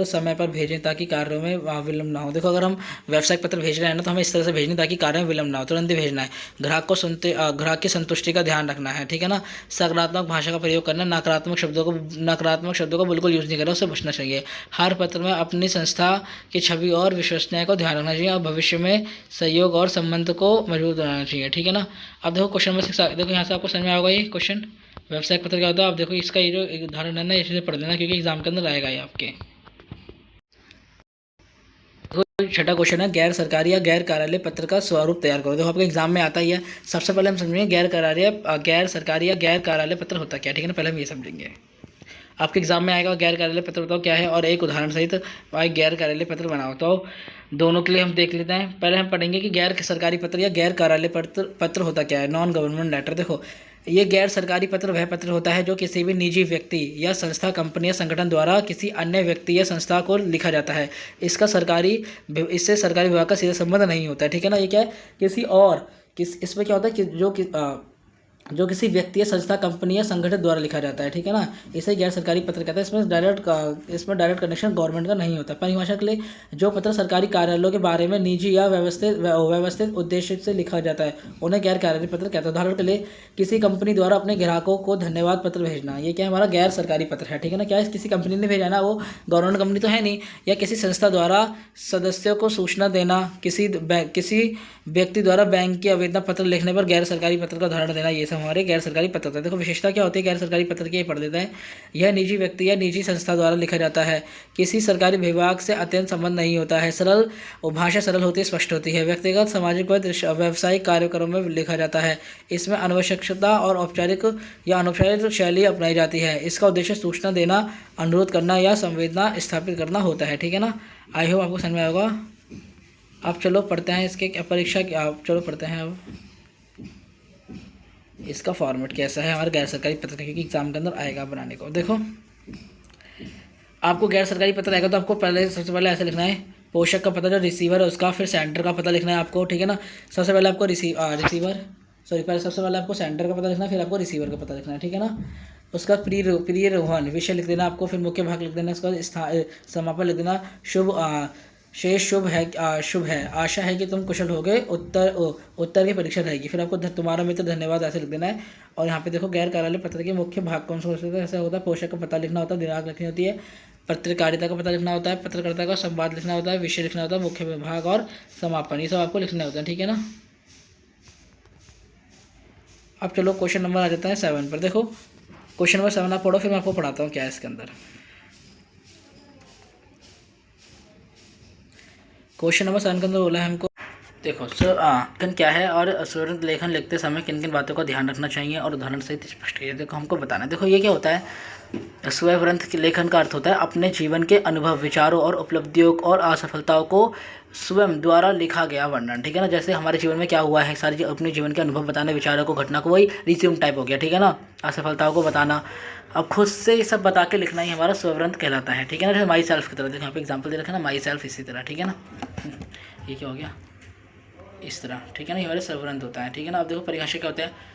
समय पर भेजें ताकि कार्यों में विलम्ब ना हो। देखो अगर हम व्यावसायिक पत्र भेज रहे हैं ना तो हमें इस तरह से भेजना ताकि कार्य में विलम्ब ना हो, तुरंत ही भेजना है। ग्राहक की संतुष्टि का ध्यान रखना है, ठीक है ना। सकारात्मक भाषा का प्रयोग करना, नकारात्मक शब्दों को बिल्कुल यूज़ नहीं करना, उससे बचना चाहिए। हर पत्र में अपनी संस्था की छवि और विश्वसनीयता को ध्यान रखना चाहिए और भविष्य में सहयोग और संबंध को मजबूत बनाना चाहिए, ठीक है ना। अब देखो क्वेश्चन नंबर 6, देखो यहाँ से आपको समझ में आएगा ये क्वेश्चन व्यावसायिक पत्र क्या होता है। आप देखो इसका ये जो एक उदाहरण है ना इसे पढ़ लेना क्योंकि एग्जाम के अंदर आएगा ये आपके। देखो छठा क्वेश्चन है गैर सरकारी या गैर कार्यालय पत्र का स्वरूप तैयार करो। देखो आपके एग्जाम में आता ही है। सबसे पहले हम समझेंगे गैर सरकारी या गैर कार्यालय पत्र होता क्या, ठीक है ना। पहले हम ये समझेंगे। आपके एग्जाम में आएगा गैर कार्यालय पत्र बताओ क्या है और एक उदाहरण सहित भाई गैर कार्यालय पत्र बनाओ। तो दोनों के लिए हम देख लेते हैं। पहले हम पढ़ेंगे कि गैर सरकारी पत्र या गैर कार्यालय पत्र होता क्या है। Non government letter. देखो ये गैर सरकारी पत्र वह पत्र होता है जो किसी भी निजी व्यक्ति या संस्था, कंपनी या संगठन द्वारा किसी अन्य व्यक्ति या संस्था को लिखा जाता है। इससे सरकारी विभाग का सीधा संबंध नहीं होता है, ठीक है ना। ये क्या है इसमें क्या होता है कि जो जो किसी व्यक्ति या संस्था, कंपनी या संगठन द्वारा लिखा जाता है, ठीक है ना, इसे गैर सरकारी पत्र कहते हैं। इसमें डायरेक्ट कनेक्शन गवर्नमेंट का नहीं होता। परिभाषा के लिए, जो पत्र सरकारी कार्यालयों के बारे में निजी या व्यवस्थित उद्देश्य से लिखा जाता है उन्हें गैर कार्यालय पत्र कहते हैं। उदाहरण के लिए, किसी कंपनी द्वारा अपने ग्राहकों को धन्यवाद पत्र भेजना, ये क्या है, हमारा गैर सरकारी पत्र है, ठीक है ना। क्या किसी कंपनी ने भेजा ना, वो गवर्नमेंट कंपनी तो है नहीं। या किसी संस्था द्वारा सदस्यों को सूचना देना, किसी व्यक्ति द्वारा बैंक की आवेदन पत्र लिखने पर गैर सरकारी पत्र का उदाहरण देना, ये सब हमारे गैर सरकारी पत्र होते हैं। देखो विशेषता क्या होती है गैर सरकारी पत्र की, ये पढ़ देते हैं। यह निजी व्यक्ति या निजी संस्था द्वारा लिखा जाता है, किसी सरकारी विभाग से अत्यंत संबंध नहीं होता है, सरल और भाषा सरल होती है, स्पष्ट होती है, व्यक्तिगत, सामाजिक व व्यावसायिक कार्यक्रमों में लिखा जाता है। इसमें अनावश्यकता और औपचारिक या अनौपचारिक शैली अपनाई जाती है। इसका उद्देश्य सूचना देना, अनुरोध करना या संवेदना स्थापित करना होता है, ठीक है ना। आई होप आपको समझ में आएगा। अब चलो पढ़ते हैं इसके परीक्षा चलो पढ़ते हैं अब इसका फॉर्मेट कैसा है हमारे गैर सरकारी पत्र का, क्योंकि एग्जाम के अंदर आएगा बनाने को। देखो आपको गैर सरकारी पत्र आएगा तो आपको सबसे पहले ऐसे लिखना है, पोषक का पता जो रिसीवर है उसका, फिर सेंटर का पता लिखना है आपको, ठीक है ना। सबसे पहले आपको सबसे पहले आपको सेंटर का पता लिखना है, फिर आपको रिसीवर का पता लिखना है, ठीक है ना। उसका प्रिय रोहन विषय लिख देना आपको, फिर मुख्य भाग लिख देना, उसका समापन लिख देना, शेष शुभ है, आशा है कि तुम कुशल होगे, उत्तर की परीक्षा रहेगी। फिर आपको तुम्हारा मित्र धन्यवाद ऐसे लिख देना है। और यहाँ पे देखो गैर कार्यालय पत्र के मुख्य भाग कौन सा होता है, ऐसा होता है, पोषक का पता लिखना होता है, दिनांक लिखनी होती है, पत्रकारिता का पता लिखना होता है, पत्रकारिता का संवाद लिखना होता है, विषय लिखना होता है, मुख्य विभाग और समापन, ये सब आपको लिखना होता है, ठीक है ना। अब चलो क्वेश्चन नंबर आ जाता है 7 पर। देखो क्वेश्चन नंबर 7 आप पढ़ो, फिर मैं आपको पढ़ाता हूँ क्या है इसके अंदर। क्वेश्चन नंबर 7 के अंदर बोला है हमको, देखो लेखन क्या है और स्वरंत लेखन लिखते समय किन किन बातों का ध्यान रखना चाहिए और उदाहरण सहित स्पष्ट कीजिए। देखो हमको बताना है। देखो ये क्या होता है, स्वरंत के लेखन का अर्थ होता है अपने जीवन के अनुभव, विचारों और उपलब्धियों और असफलताओं को स्वयं द्वारा लिखा गया वर्णन, ठीक है ना। जैसे हमारे जीवन में क्या हुआ है, सारी अपने जीवन के अनुभव बताने, विचारों को, घटना को, वही रिज्यूम टाइप हो गया, ठीक है ना। असफलताओं को बताना, अब खुद से ये सब बता के लिखना ही हमारा स्वरंत कहलाता है, ठीक है ना। जैसे माई सेल्फ की तरह, देखो यहाँ पे एग्जाम्पल दे रखा है ना, माई सेल्फ, इसी तरह, ठीक है ना। ये क्या हो गया, इस तरह, ठीक है ना, ये हमारे स्वरंत होता है, ठीक है ना। अब देखो परिभाषा क्या होता है,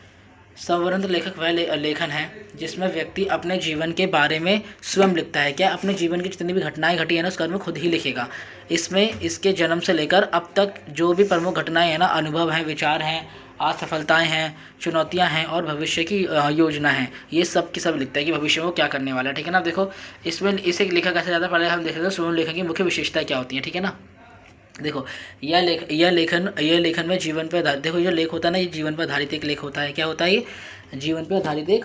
स्वरंत लेखक वह लेखन है जिसमें व्यक्ति अपने जीवन के बारे में स्वयं लिखता है। क्या अपने जीवन की जितनी भी घटनाएं घटी है ना, उसके बारे में खुद ही लिखेगा। इसमें इसके जन्म से लेकर अब तक जो भी प्रमुख घटनाएं हैं ना, अनुभव हैं, विचार हैं, असफलताएं हैं, चुनौतियां हैं और भविष्य की योजना है, ये सब की सब लिखता है कि भविष्य में वो क्या करने वाला है, ठीक है ना। अब देखो इसमें इसे लिखा कैसे जाता है, पहले हम देख लेते हैं स्वयं लेखन की मुख्य विशेषताएं क्या होती हैं, ठीक है ना। देखो यह लेखन में जीवन पर आधारित, देखो ये लेख होता है ना, ये जीवन पर आधारित एक लेख होता है। क्या होता है, ये जीवन पर आधारित एक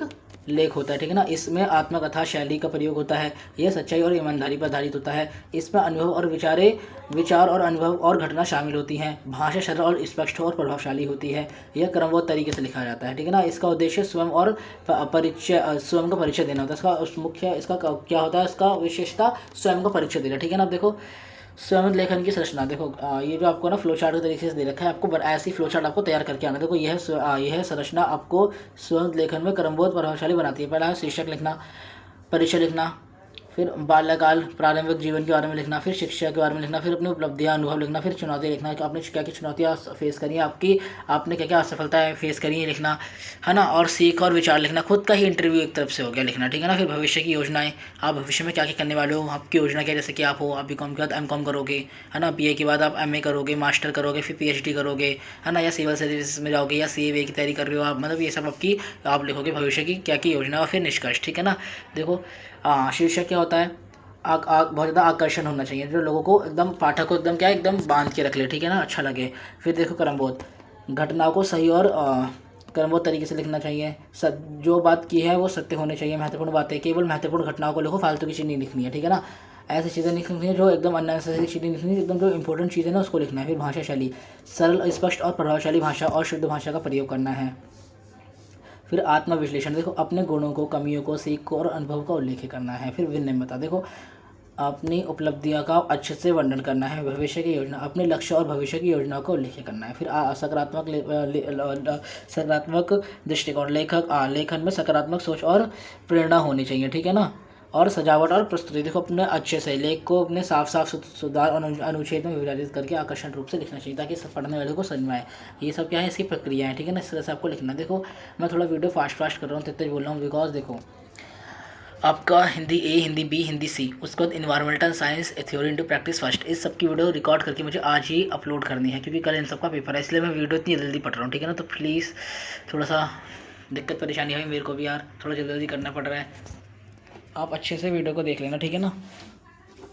लेख होता है, ठीक है ना। इसमें आत्मकथा शैली का प्रयोग होता है, यह सच्चाई और ईमानदारी पर आधारित होता है। इसमें अनुभव और विचार और अनुभव और घटना शामिल होती हैं। भाषा सरल और स्पष्ट और प्रभावशाली होती है। यह क्रमबद्ध तरीके से लिखा जाता है, ठीक है ना। इसका उद्देश्य स्वयं का परिचय देना होता है। इसका क्या होता है, इसका विशेषता स्वयं का परिचय देना, ठीक है ना। अब देखो स्वयं लेखन की संरचना, देखो ये जो आपको ना फ्लो चार्ट के तरीके से दे रखा है, आपको ऐसी फ्लो चार्ट आपको तैयार करके आना। देखो यह संरचना आपको स्वयं लेखन में क्रमबद्ध प्रभावशाली बनाती है। पहला शीर्षक लिखना, परिचय लिखना, फिर बाल्यकाल, प्रारंभिक जीवन के बारे में लिखना, फिर शिक्षा के बारे में लिखना, फिर अपनी उपलब्धियां, अनुभव लिखना, फिर चुनौतियाँ लिखना कि आपने क्या क्या चुनौतियाँ फेस करी हैं, आपने क्या क्या असफलताएं फेस करी हैं लिखना, है ना। और सीख और विचार लिखना, खुद का ही इंटरव्यू एक तरफ से हो गया लिखना, ठीक है ना। फिर भविष्य की योजनाएं, आप भविष्य में क्या क्या करने वाले हो, आपकी योजना क्या है, जैसे कि आप हो, आप बीकॉम के बाद एमकॉम करोगे, है ना, बीए के बाद आप एमए करोगे, मास्टर करोगे, फिर पीएचडी करोगे, है ना, या सिविल सर्विसेज में जाओगे, या सीए की तैयारी कर रहे हो आप, मतलब ये सब आप लिखोगे भविष्य की क्या की योजना और फिर निष्कर्ष, ठीक है ना। देखो शीर्षक क्या होता है, बहुत ज़्यादा आकर्षण होना चाहिए, जो लोगों को एकदम, पाठक को एकदम क्या है, एकदम बांध के रख ले, ठीक है ना, अच्छा लगे। फिर देखो क्रमबद्ध, घटनाओं को सही और क्रमबद्ध तरीके से लिखना चाहिए। जो बात की है वो सत्य होने चाहिए। महत्वपूर्ण बातें, केवल महत्वपूर्ण घटनाओं को लिखो, फालतू की चीज़ नहीं लिखनी है, ठीक है ना। ऐसी चीज़ें लिखनी है जो एकदम अननेसेसरी चीज़ें लिखनी है, एकदम जो इंपॉर्टेंट चीज़ें ना उसको लिखना है। फिर भाषा शैली, सरल, स्पष्ट और प्रभावशाली भाषा और शुद्ध भाषा का प्रयोग करना है। फिर आत्मविश्लेषण, देखो अपने गुणों को, कमियों को, सीख को और अनुभव का उल्लेख करना है। फिर विनम्रता, देखो अपनी उपलब्धियों का अच्छे से वर्णन करना है। भविष्य की योजना, अपने लक्ष्य और भविष्य की योजनाओं का उल्लेख करना है। फिर सकारात्मक दृष्टिकोण, लेखन में सकारात्मक सोच और प्रेरणा होनी चाहिए, ठीक है ना। और सजावट और प्रस्तुति। देखो अपने अच्छे से लेख को अपने साफ सुधार और अनुच्छेद में विभाजित करके आकर्षण रूप से लिखना चाहिए ताकि सब पढ़ने वाले को समझ में आए। ये सब क्या है, इसकी प्रक्रिया है, ठीक है ना। इस तरह से आपको लिखना। देखो मैं थोड़ा वीडियो फास्ट कर रहा हूँ, तेज बोल रहा हूँ, बिकॉज देखो आपका हिंदी ए, हिंदी बी, हिंदी सी, उसके बाद environmental science theory into practice first, इस सब की वीडियो रिकॉर्ड करके मुझे आज ही अपलोड करनी है क्योंकि कल इन सब का पेपर है, इसलिए मैं वीडियो इतनी जल्दी पढ़ रहा हूँ, ठीक है ना। तो प्लीज़ थोड़ा सा दिक्कत परेशानी है मेरे को भी यार, थोड़ा जल्दी करना पड़ रहा है। आप अच्छे से वीडियो को देख लेना, ठीक है ना।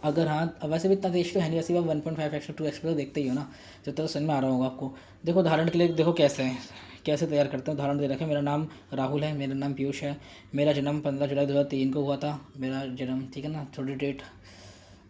अगर हाँ, वैसे भी इतना तेज तो है नहीं, वैसे भी 1.5x 2x तो देखते ही हो ना, जब तक समझ में आ रहा होगा आपको। देखो उदाहरण के लिए देखो कैसे तैयार करते हैं। उदाहरण दे रखे, मेरा नाम राहुल है, मेरा नाम पीयूष है, मेरा जन्म 15 जुलाई 2003 को हुआ था, मेरा जन्म, ठीक है ना। थोड़ी डेट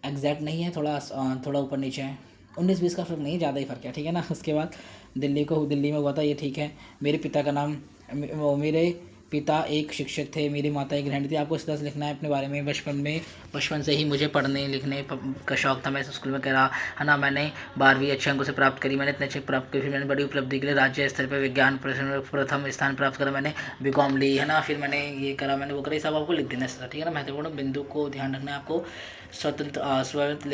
एग्जैक्ट नहीं है, थोड़ा ऊपर नीचे है, 19-20 का फर्क नहीं है, ज़्यादा ही फर्क है, ठीक है ना। उसके बाद दिल्ली में हुआ था, ये ठीक है। मेरे पिता का नाम, मेरे पिता एक शिक्षक थे, मेरी माता एक गृहिणी थी। आपको इस तरह से लिखना है अपने बारे में। बचपन से ही मुझे पढ़ने लिखने का शौक था, मैं स्कूल में करा है ना। मैंने 12वीं अच्छे अंकों से प्राप्त करी, मैंने इतने अच्छे प्राप्त करी, फिर मैंने बड़ी उपलब्धि के लिए राज्य स्तर पर विज्ञान प्रथम स्थान प्राप्त करा, मैंने बीकॉम ली है ना। फिर मैंने ये करा, मैंने वो करा, ये सब आपको लिख देना है, ठीक है ना। महत्वपूर्ण बिंदु को ध्यान रखना है आपको। स्वतंत्र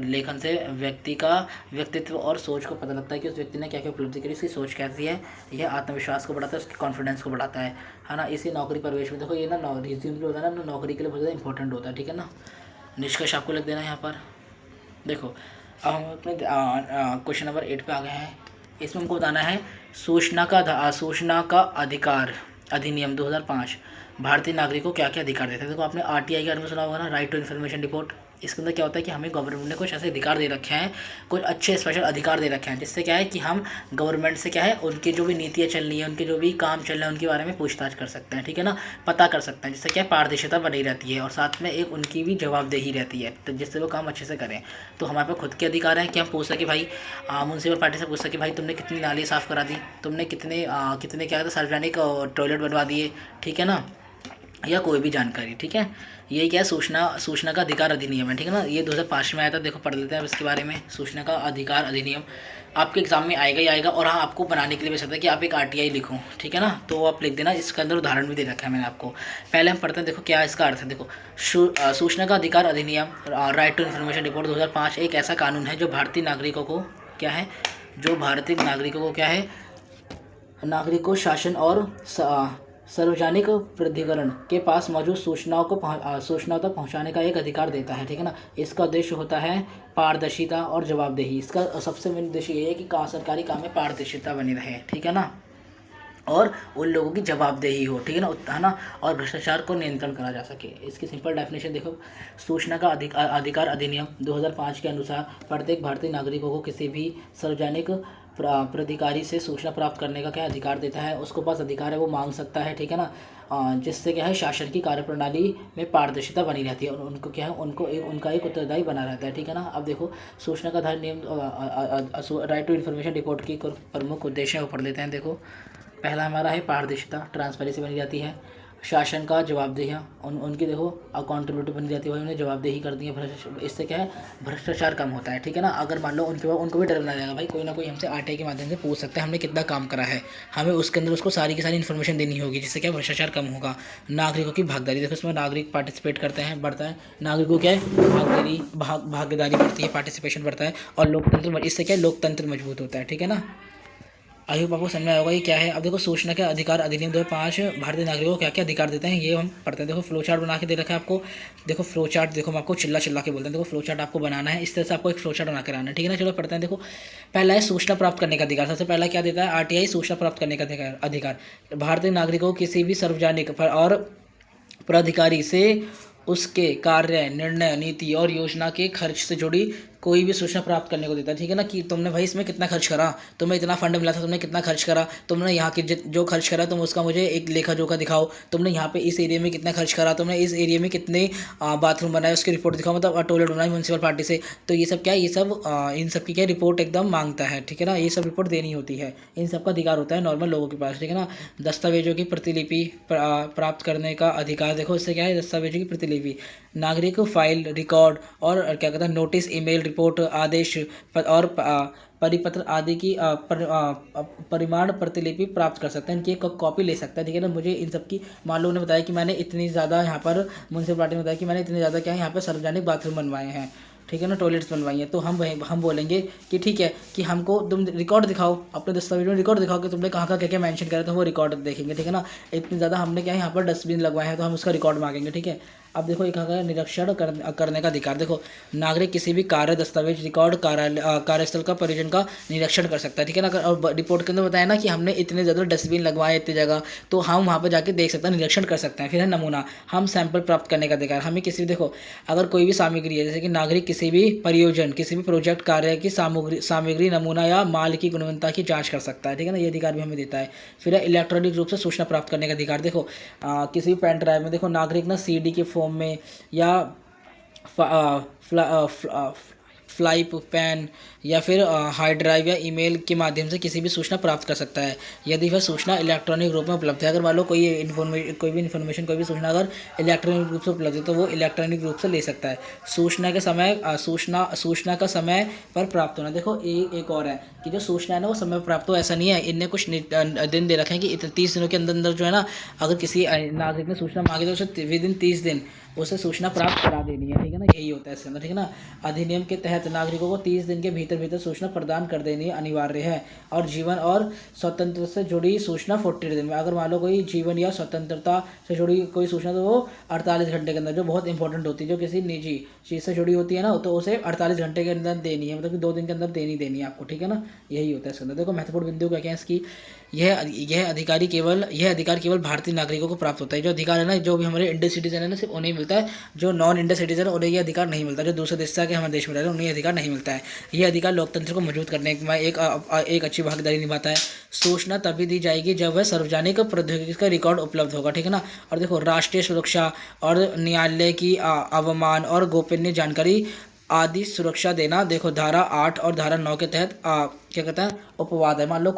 लेखन से व्यक्ति का व्यक्तित्व और सोच को पता लगता है कि उस व्यक्ति ने क्या क्या उपलब्धि करी, उसकी सोच कैसी है। यह आत्मविश्वास को बढ़ाता है, उसके कॉन्फिडेंस को बढ़ाता है ना। इसी नौकरी प्रवेश में देखो ये ना रिज्यूम जो होता है ना, नौकरी के लिए बहुत ज़्यादा इंपॉर्टेंट होता है, ठीक है ना। निष्कर्ष आपको लिख देना है यहाँ पर। देखो अब हम अपने क्वेश्चन नंबर 8 पे आ गए हैं। इसमें हमको बताना है सूचना का अधिकार अधिनियम 2005 भारतीय नागरिकों को क्या क्या अधिकार देता है। देखो आपने आरटीआई के बारे में सुना होगा ना, राइट टू इन्फॉर्मेशन रिपोर्ट। इसके अंदर क्या होता है कि हमें गवर्नमेंट ने कुछ ऐसे अधिकार दे रखे हैं, कुछ अच्छे स्पेशल अधिकार दे रखे हैं, जिससे क्या है कि हम गवर्नमेंट से क्या है उनकी जो भी नीतियाँ चल रही हैं, उनके जो भी काम चल रहे हैं, उनके बारे में पूछताछ कर सकते हैं, ठीक है ना, पता कर सकते हैं, जिससे क्या पारदर्शिता बनी रहती है और साथ में एक उनकी भी जवाबदेही रहती है, तो जिससे वो काम अच्छे से करें। तो हमारे पास खुद के अधिकार हैं कि हम पूछ सकें भाई, म्यूनसिपल पार्टी से पूछ सकें भाई तुमने कितनी नाली साफ़ करा दी, तुमने कितने क्या कहते हैं सार्वजनिक टॉयलेट बनवा दिए, ठीक है ना, या कोई भी जानकारी, ठीक है। ये क्या है, सूचना का अधिकार अधिनियम है, ठीक है ना। ये 2005 में आया था, देखो पढ़ लेते हैं अब इसके बारे में। सूचना का अधिकार अधिनियम आपके एग्जाम में आएगा ही आएगा। और हाँ, आपको बनाने के लिए भी सकता है कि आप एक आरटीआई लिखो, ठीक है ना, तो आप लिख देना। इसके अंदर उदाहरण भी दे रखा है मैंने आपको। पहले हम पढ़ते हैं, देखो क्या इसका अर्थ है। देखो सूचना का अधिकार अधिनियम राइट टू इन्फॉर्मेशन रिपोर्ट 2005 एक ऐसा कानून है जो भारतीय नागरिकों को क्या है, नागरिकों शासन और सार्वजनिक प्राधिकरण के पास मौजूद सूचनाओं तक पहुंचाने का एक अधिकार देता है, ठीक है ना। इसका उद्देश्य होता है पारदर्शिता और जवाबदेही। इसका सबसे मेन उद्देश्य ये है कि सरकारी काम में पारदर्शिता बनी रहे, ठीक है ना, और उन लोगों की जवाबदेही हो, ठीक है ना, और भ्रष्टाचार को नियंत्रण करा जा सके। इसकी सिंपल डेफिनेशन देखो, सूचना का अधिकार अधिनियम 2005 के अनुसार प्रत्येक भारतीय नागरिकों को किसी भी सार्वजनिक प्राधिकारी से सूचना प्राप्त करने का क्या अधिकार देता है। उसको पास अधिकार है, वो मांग सकता है, ठीक है ना, जिससे क्या है शासन की कार्यप्रणाली में पारदर्शिता बनी रहती है और उनको क्या है उनका एक उत्तरदायी बना रहता है, ठीक है ना। अब देखो सूचना का अधिनियम राइट टू इन्फॉर्मेशन रिपोर्ट की प्रमुख उद्देश्य पढ़ लेते हैं। देखो पहला हमारा है पारदर्शिता, ट्रांसपेरेंसी बनी जाती है। शासन का जवाबदेही, उनकी देखो अकाउंटेबिलिटी बनी जाती है, भाई उन्हें जवाबदेही कर दी है। इससे क्या है भ्रष्टाचार कम होता है, ठीक है ना। अगर मान लो उनको भी डर लग जाएगा, भाई कोई ना कोई हमसे आरटीआई के माध्यम से पूछ सकता है हमने कितना काम करा है, हमें उसके अंदर उसको सारी की सारी इन्फॉर्मेशन देनी होगी, जिससे क्या भ्रष्टाचार कम होगा। नागरिकों की भागीदारी, देखो इसमें नागरिक पार्टिसिपेट करते हैं, बढ़ता है, नागरिकों क्या है भागीदारी बढ़ती है, पार्टिसिपेशन बढ़ता है, और लोकतंत्र, इससे क्या लोकतंत्र मजबूत होता है, ठीक है ना। आई होप आपको समझ में आया होगा ये क्या है। अब देखो सूचना के अधिकार अधिनियम 2005 भारतीय नागरिकों को क्या क्या अधिकार देते हैं, ये हम पढ़ते हैं। देखो फ्लो चार्ट बना के दे रखा है आपको। देखो फ्लो चार्ट, देखो हम आपको चिल्ला के बोलते हैं। देखो फ्लो चार्ट आपको बनाना है, इस तरह से आपको एक फ्लो चार्ट बना कर आना है, ठीक है ना। चलो पढ़ते हैं। देखो पहला है सूचना प्राप्त करने का अधिकार। सबसे पहला क्या देता है, आरटीआई सूचना प्राप्त करने का अधिकार। भारतीय नागरिकों को किसी भी सार्वजनिक और प्राधिकारी से उसके कार्य, निर्णय, नीति और योजना के खर्च से जुड़ी कोई भी सूचना प्राप्त करने को देता है, ठीक है ना। कि तुमने भाई इसमें कितना खर्च करा, तुम्हें इतना फंड मिला था, तुमने कितना खर्च करा, तुमने यहाँ के जो खर्च करा तुम उसका मुझे एक लेखा जोखा दिखाओ, तुमने यहाँ पे इस एरिया में कितना खर्च करा, तुमने इस एरिया में कितने बाथरूम बनाए उसकी रिपोर्ट दिखाओ, मतलब टॉयलेट बनाए म्यूनसिपल पार्टी से। तो ये सब क्या है, ये सब इन सब की क्या रिपोर्ट एकदम मांगता है, ठीक है ना। ये सब रिपोर्ट देनी होती है, इन सब का अधिकार होता है नॉर्मल लोगों के पास, ठीक है ना। दस्तावेजों की प्रतिलिपि प्राप्त करने का अधिकार। देखो इससे क्या है, दस्तावेजों की प्रतिलिपि, नागरिक फाइल, रिकॉर्ड और क्या कहते हैं नोटिस, ईमेल, रिपोर्ट, आदेश और परिपत्र आदि की परिमाण प्रतिलिपि प्राप्त कर सकते हैं, इनकी एक कॉपी ले सकता है, ठीक है ना। मुझे इन सब की मान लो उन्होंने बताया कि मैंने इतनी ज़्यादा यहाँ पर म्यूनसिपलिटी ने बताया कि मैंने इतने ज़्यादा क्या है यहाँ पर सार्वजनिक बाथरूम बनवाए हैं, ठीक है ना, टॉयलेट्स बनवाई हैं, तो हम बोलेंगे कि ठीक है कि हमको तुम रिकॉर्ड दिखाओ, अपने दस्तावेज में रिकॉर्ड दिखाओ कि तुमने कहाँ क्या क्या मेंशन करा, तो वो रिकॉर्ड देखेंगे, ठीक है ना। इतनी ज़्यादा हमने क्या है यहाँ पर डस्टबिन लगवाए हैं तो हम उसका रिकॉर्ड मांगेंगे, ठीक है। अब देखो एक है निरीक्षण करने का अधिकार। देखो नागरिक किसी भी कार्य, दस्तावेज, रिकॉर्ड, कार्यस्थल का परिजन का निरीक्षण कर सकता है, ठीक है ना। अगर और रिपोर्ट के अंदर बताया ना कि हमने इतने ज़्यादा डस्टबिन लगवाए इतनी जगह, तो हम वहाँ पर जाके देख सकते हैं, निरीक्षण कर सकते हैं। फिर है नमूना, हम सैंपल प्राप्त करने का अधिकार। हमें किसी भी देखो अगर कोई भी सामग्री है, जैसे कि नागरिक किसी भी परियोजन, किसी भी प्रोजेक्ट कार्य की सामग्री, नमूना या माल की गुणवत्ता की जाँच कर सकता है, ठीक है ना, ये अधिकार भी हमें देता है। फिर है इलेक्ट्रॉनिक रूप से सूचना प्राप्त करने का अधिकार। देखो किसी भी पेन ड्राइव में देखो नागरिक ना CD के फॉर्म में या फ्लाइप पेन या फिर हार्ड ड्राइव या ईमेल के माध्यम से किसी भी सूचना प्राप्त कर सकता है, यदि वह सूचना इलेक्ट्रॉनिक रूप में उपलब्ध है। अगर मान लो कोई भी इन्फॉर्मेशन, कोई भी सूचना अगर इलेक्ट्रॉनिक रूप से उपलब्ध है तो वो इलेक्ट्रॉनिक रूप से ले सकता है। सूचना के समय सूचना का समय पर प्राप्त होना। देखो एक और है कि जो सूचना है ना वो समय पर प्राप्त हो, ऐसा नहीं है, इनने कुछ दिन दे रखे हैं कि 30 दिनों के अंदर अंदर जो है ना, अगर किसी नागरिक ने सूचना मांगी तो उसे विदिन 30 दिन उसे सूचना प्राप्त करा देनी है, ठीक है ना, यही होता है इसके अंदर, ठीक है ना। अधिनियम के तहत नागरिकों को 30 दिन के भीतर सूचना प्रदान कर देनी अनिवार्य है, और जीवन और स्वतंत्रता से जुड़ी सूचना 40 दिन में। अगर मान लो कोई जीवन या स्वतंत्रता से जुड़ी कोई सूचना तो वो 48 घंटे के अंदर, जो बहुत इंपॉर्टेंट होती है, जो किसी निजी चीज़ से जुड़ी होती है ना, तो उसे 48 घंटे के अंदर देनी है, मतलब कि 2 दिन के अंदर देनी है आपको, ठीक है ना, यही होता है इसके अंदर। देखो महत्वपूर्ण बिंदु क्या क्या है इसकी, यह अधिकार केवल भारतीय नागरिकों को प्राप्त होता है। जो अधिकार है ना, जो भी हमारे इंडियन सिटीजन है ना, सिर्फ उन्हें मिलता है। जो नॉन इंडियन सिटीजन है उन्हें ये अधिकार नहीं मिलता। जो दूसरे देश से आके हमारे देश में रह रहे हैं उन्हें अधिकार नहीं मिलता है। ये अधिकार लोकतंत्र को मजबूत करने में एक अच्छी भागीदारी निभाता है। सूचना तभी दी जाएगी जब वह सार्वजनिक प्रौद्योगिकी का रिकॉर्ड उपलब्ध होगा, ठीक है ना। और देखो राष्ट्रीय सुरक्षा और न्यायालय की अवमान और गोपनीय जानकारी आदि सुरक्षा देना। देखो धारा 8 और धारा 9 के तहत क्या कहता है, उपवाद है। मान लो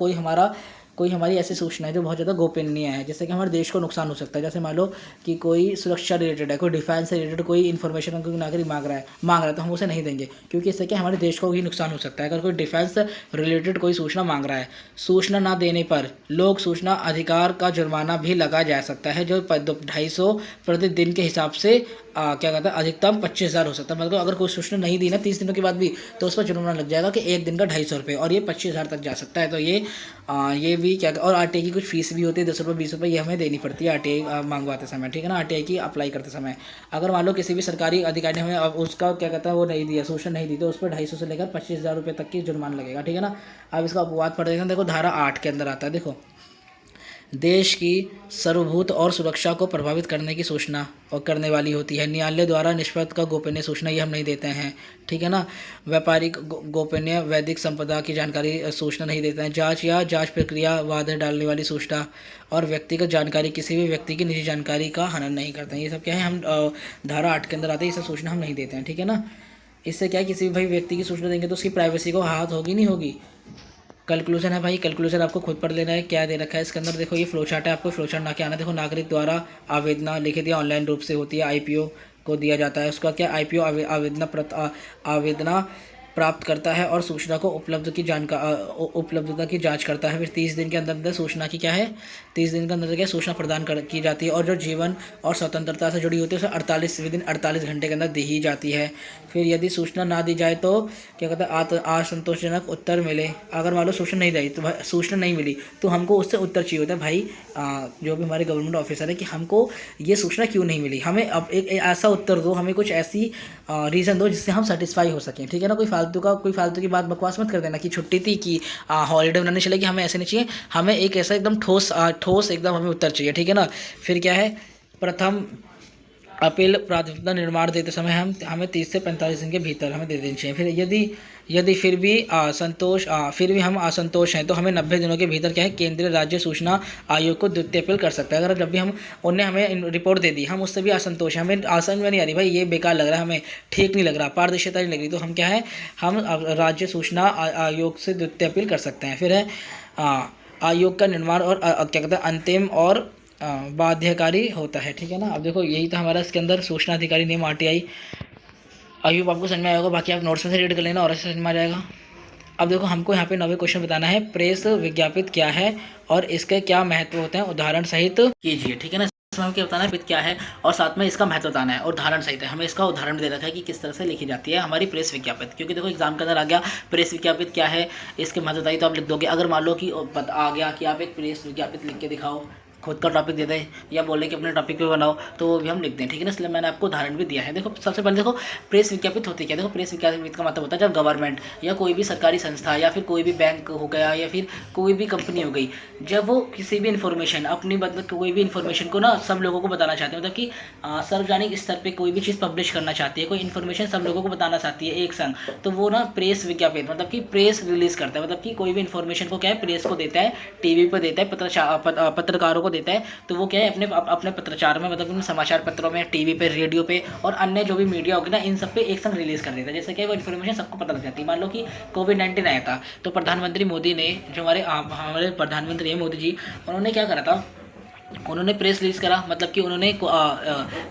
कोई हमारी ऐसी सूचना है जो बहुत ज़्यादा गोपनीय है, जैसे कि हमारे देश को नुकसान हो सकता है। जैसे मान लो कि कोई सुरक्षा रिलेटेड है, कोई डिफेंस से रिलेटेड कोई इन्फॉर्मेशन कोई नागरिक मांग रहा है तो हम उसे नहीं देंगे, क्योंकि इससे क्या हमारे देश को भी नुकसान हो सकता है। अगर कोई डिफेंस रिलेटेड कोई सूचना मांग रहा है, सूचना ना देने पर लोक सूचना अधिकार का जुर्माना भी लगाया जा सकता है, जो 250 प्रतिदिन के हिसाब से क्या कहता है अधिकतम 25,000 हो सकता है। मतलब अगर कोई सूचना नहीं दी ना 30 दिनों के बाद भी, तो उस पर जुर्माना लग जाएगा कि एक दिन का 250 रुपये, और ये 25,000 तक जा सकता है। तो ये भी क्या, और RTI की कुछ फीस भी होती है, 10 रुपये 20 रुपये, ये हमें देनी पड़ती है RTI मंगवाते समय, ठीक है ना, RTI की अप्लाई करते समय। अगर मान लो किसी भी सरकारी अधिकारी ने हमें उसका क्या कहता है वो नहीं दिया, सूचना नहीं दी, तो उस पर 250 से लेकर 25,000 रुपये तक की जुर्माना लगेगा, ठीक है ना। अब इसका अपवाद पढ़ देखें, देखो धारा 8 के अंदर आता है। देखो देश की सार्वभौमिक और सुरक्षा को प्रभावित करने की सूचना और करने वाली होती है। न्यायालय द्वारा निष्पत्त का गोपनीय सूचना ये हम नहीं देते हैं, ठीक है ना। व्यापारिक गोपनीय वैदिक संपदा की जानकारी सूचना नहीं देते हैं। जांच प्रक्रिया बाधा डालने वाली सूचना और व्यक्तिगत जानकारी, किसी भी व्यक्ति की निजी जानकारी का हनन नहीं करते हैं। ये सब क्या है, हम धारा 8 के अंदर आते हैं, ये सब सूचना हम नहीं देते हैं, ठीक है ना। इससे क्या है, किसी भी भाई व्यक्ति की सूचना देंगे तो उसकी प्राइवेसी को हाथ होगी नहीं होगी। कैलकुलेशन है भाई, कैलकुलेशन आपको खुद पढ़ लेना है, क्या दे रखा है इसके अंदर। देखो ये फ्लो चार्ट है, आपको फ्लो चार्ट ना के आना। देखो नागरिक द्वारा आवेदन लिखित या ऑनलाइन रूप से होती है, IPO को दिया जाता है। उसका क्या IPO आवेदन प्राप्त करता है और सूचना को उपलब्धता की जांच करता है। फिर 30 दिन के अंदर सूचना की क्या है, 30 दिन के अंदर क्या सूचना प्रदान की जाती है, और जो जीवन और स्वतंत्रता से जुड़ी होती है उसे विदिन 48 घंटे के अंदर दी ही जाती है। फिर यदि सूचना ना दी जाए तो क्या कहता है असंतोषजनक उत्तर मिले। अगर मान लो सूचना नहीं दी, तो सूचना नहीं मिली तो हमको उससे उत्तर चाहिए होता है भाई, जो भी हमारे गवर्नमेंट ऑफिसर है, कि हमको ये सूचना क्यों नहीं मिली, हमें अब एक ऐसा उत्तर दो, हमें कुछ ऐसी रीज़न दो जिससे हम सेटिस्फाई हो सकें, ठीक है ना। कोई फालतू की बात बकवास मत कर देना कि छुट्टी थी कि हॉलीडे मनाने चलेगी, हमें ऐसे नहीं चाहिए। हमें एक ऐसा एकदम ठोस एकदम हमें उत्तर चाहिए, ठीक है ना। फिर क्या है, प्रथम अपील प्राथमिकता निर्माण देते समय हमें 30 से 45 दिन के भीतर हमें दे देनी चाहिए। फिर यदि फिर भी हम असंतोष हैं तो हमें 90 दिनों के भीतर क्या है, केंद्रीय राज्य सूचना आयोग को द्वितीय अपील कर सकता है। अगर जब भी उन्हें हमें रिपोर्ट दे दी, हम उससे भी असंतोष हैं, हमें आसान में नहीं आ रही भाई, ये बेकार लग रहा है, हमें ठीक नहीं लग रहा, पारदर्शिता नहीं लग रही, तो हम क्या है, हम राज्य सूचना आयोग से द्वितीय अपील कर सकते हैं। फिर है आयोग का निर्माण और क्या कहते हैं अंतिम और बाध्यकारी होता है, ठीक है ना। अब देखो यही था हमारा इसके अंदर सूचना अधिकारी नियम RTI। आई होप आपको समझ में आएगा, बाकी आप नोट्स में से रीड कर लेना और ऐसे समझ में आ जाएगा। अब देखो हमको यहाँ पे 9वें क्वेश्चन बताना है, प्रेस विज्ञापित क्या है और इसके क्या महत्व होते हैं, उदाहरण सहित कीजिए। ठीक है ना, इसमें हमें क्या बताना है, क्या है और साथ में इसका महत्व बताना है और उदाहरण सहित है। हमें इसका उदाहरण दे रखा है कि किस तरह से लिखी जाती है हमारी प्रेस विज्ञापित, क्योंकि देखो एग्जाम के अंदर आ गया प्रेस विज्ञापित क्या है, इसके महत्व बताइए तो आप लिख दोगे। अगर मान लो कि आ गया कि आप एक प्रेस विज्ञापित लिख के दिखाओ, खुद का टॉपिक दे दें या बोले कि अपने टॉपिक पे बनाओ, तो वो भी हम लिख दें। ठीक है ना, इसलिए मैंने आपको उदाहरण भी दिया है। देखो सबसे पहले देखो प्रेस विज्ञापित होती क्या, देखो प्रेस विज्ञापित का मतलब होता है जब गवर्नमेंट या कोई भी सरकारी संस्था या फिर कोई भी बैंक हो गया या फिर कोई भी कंपनी हो गई, जब वो किसी भी इन्फॉर्मेशन अपनी मतलब कोई भी इन्फॉर्मेशन को ना सब लोगों को बताना चाहते हैं, मतलब कि सार्वजनिक स्तर पर कोई भी चीज़ पब्लिश करना चाहती है, कोई इन्फॉर्मेशन सब लोगों को बताना चाहती है एक संग, तो वो ना प्रेस विज्ञापित मतलब कि प्रेस रिलीज करता है, मतलब कि कोई भी इन्फॉर्मेशन को क्या है प्रेस को देता है, टीवी पर देता है, पत्रकारों को देता है, तो वो क्या है अपने पत्रचार में मतलब समाचार पत्रों में, टीवी पे, रेडियो पे और अन्य जो भी मीडिया होगी ना, इन सब पे एक संग रिलीज कर देता है, जैसे कि वो इन्फॉर्मेशन सबको पता लग जाती है। मान लो कि कोविड-19 आया था, तो प्रधानमंत्री मोदी ने, जो हमारे प्रधानमंत्री है मोदी जी, उन्होंने क्या करा था, उन्होंने प्रेस रिलीज करा, मतलब कि उन्होंने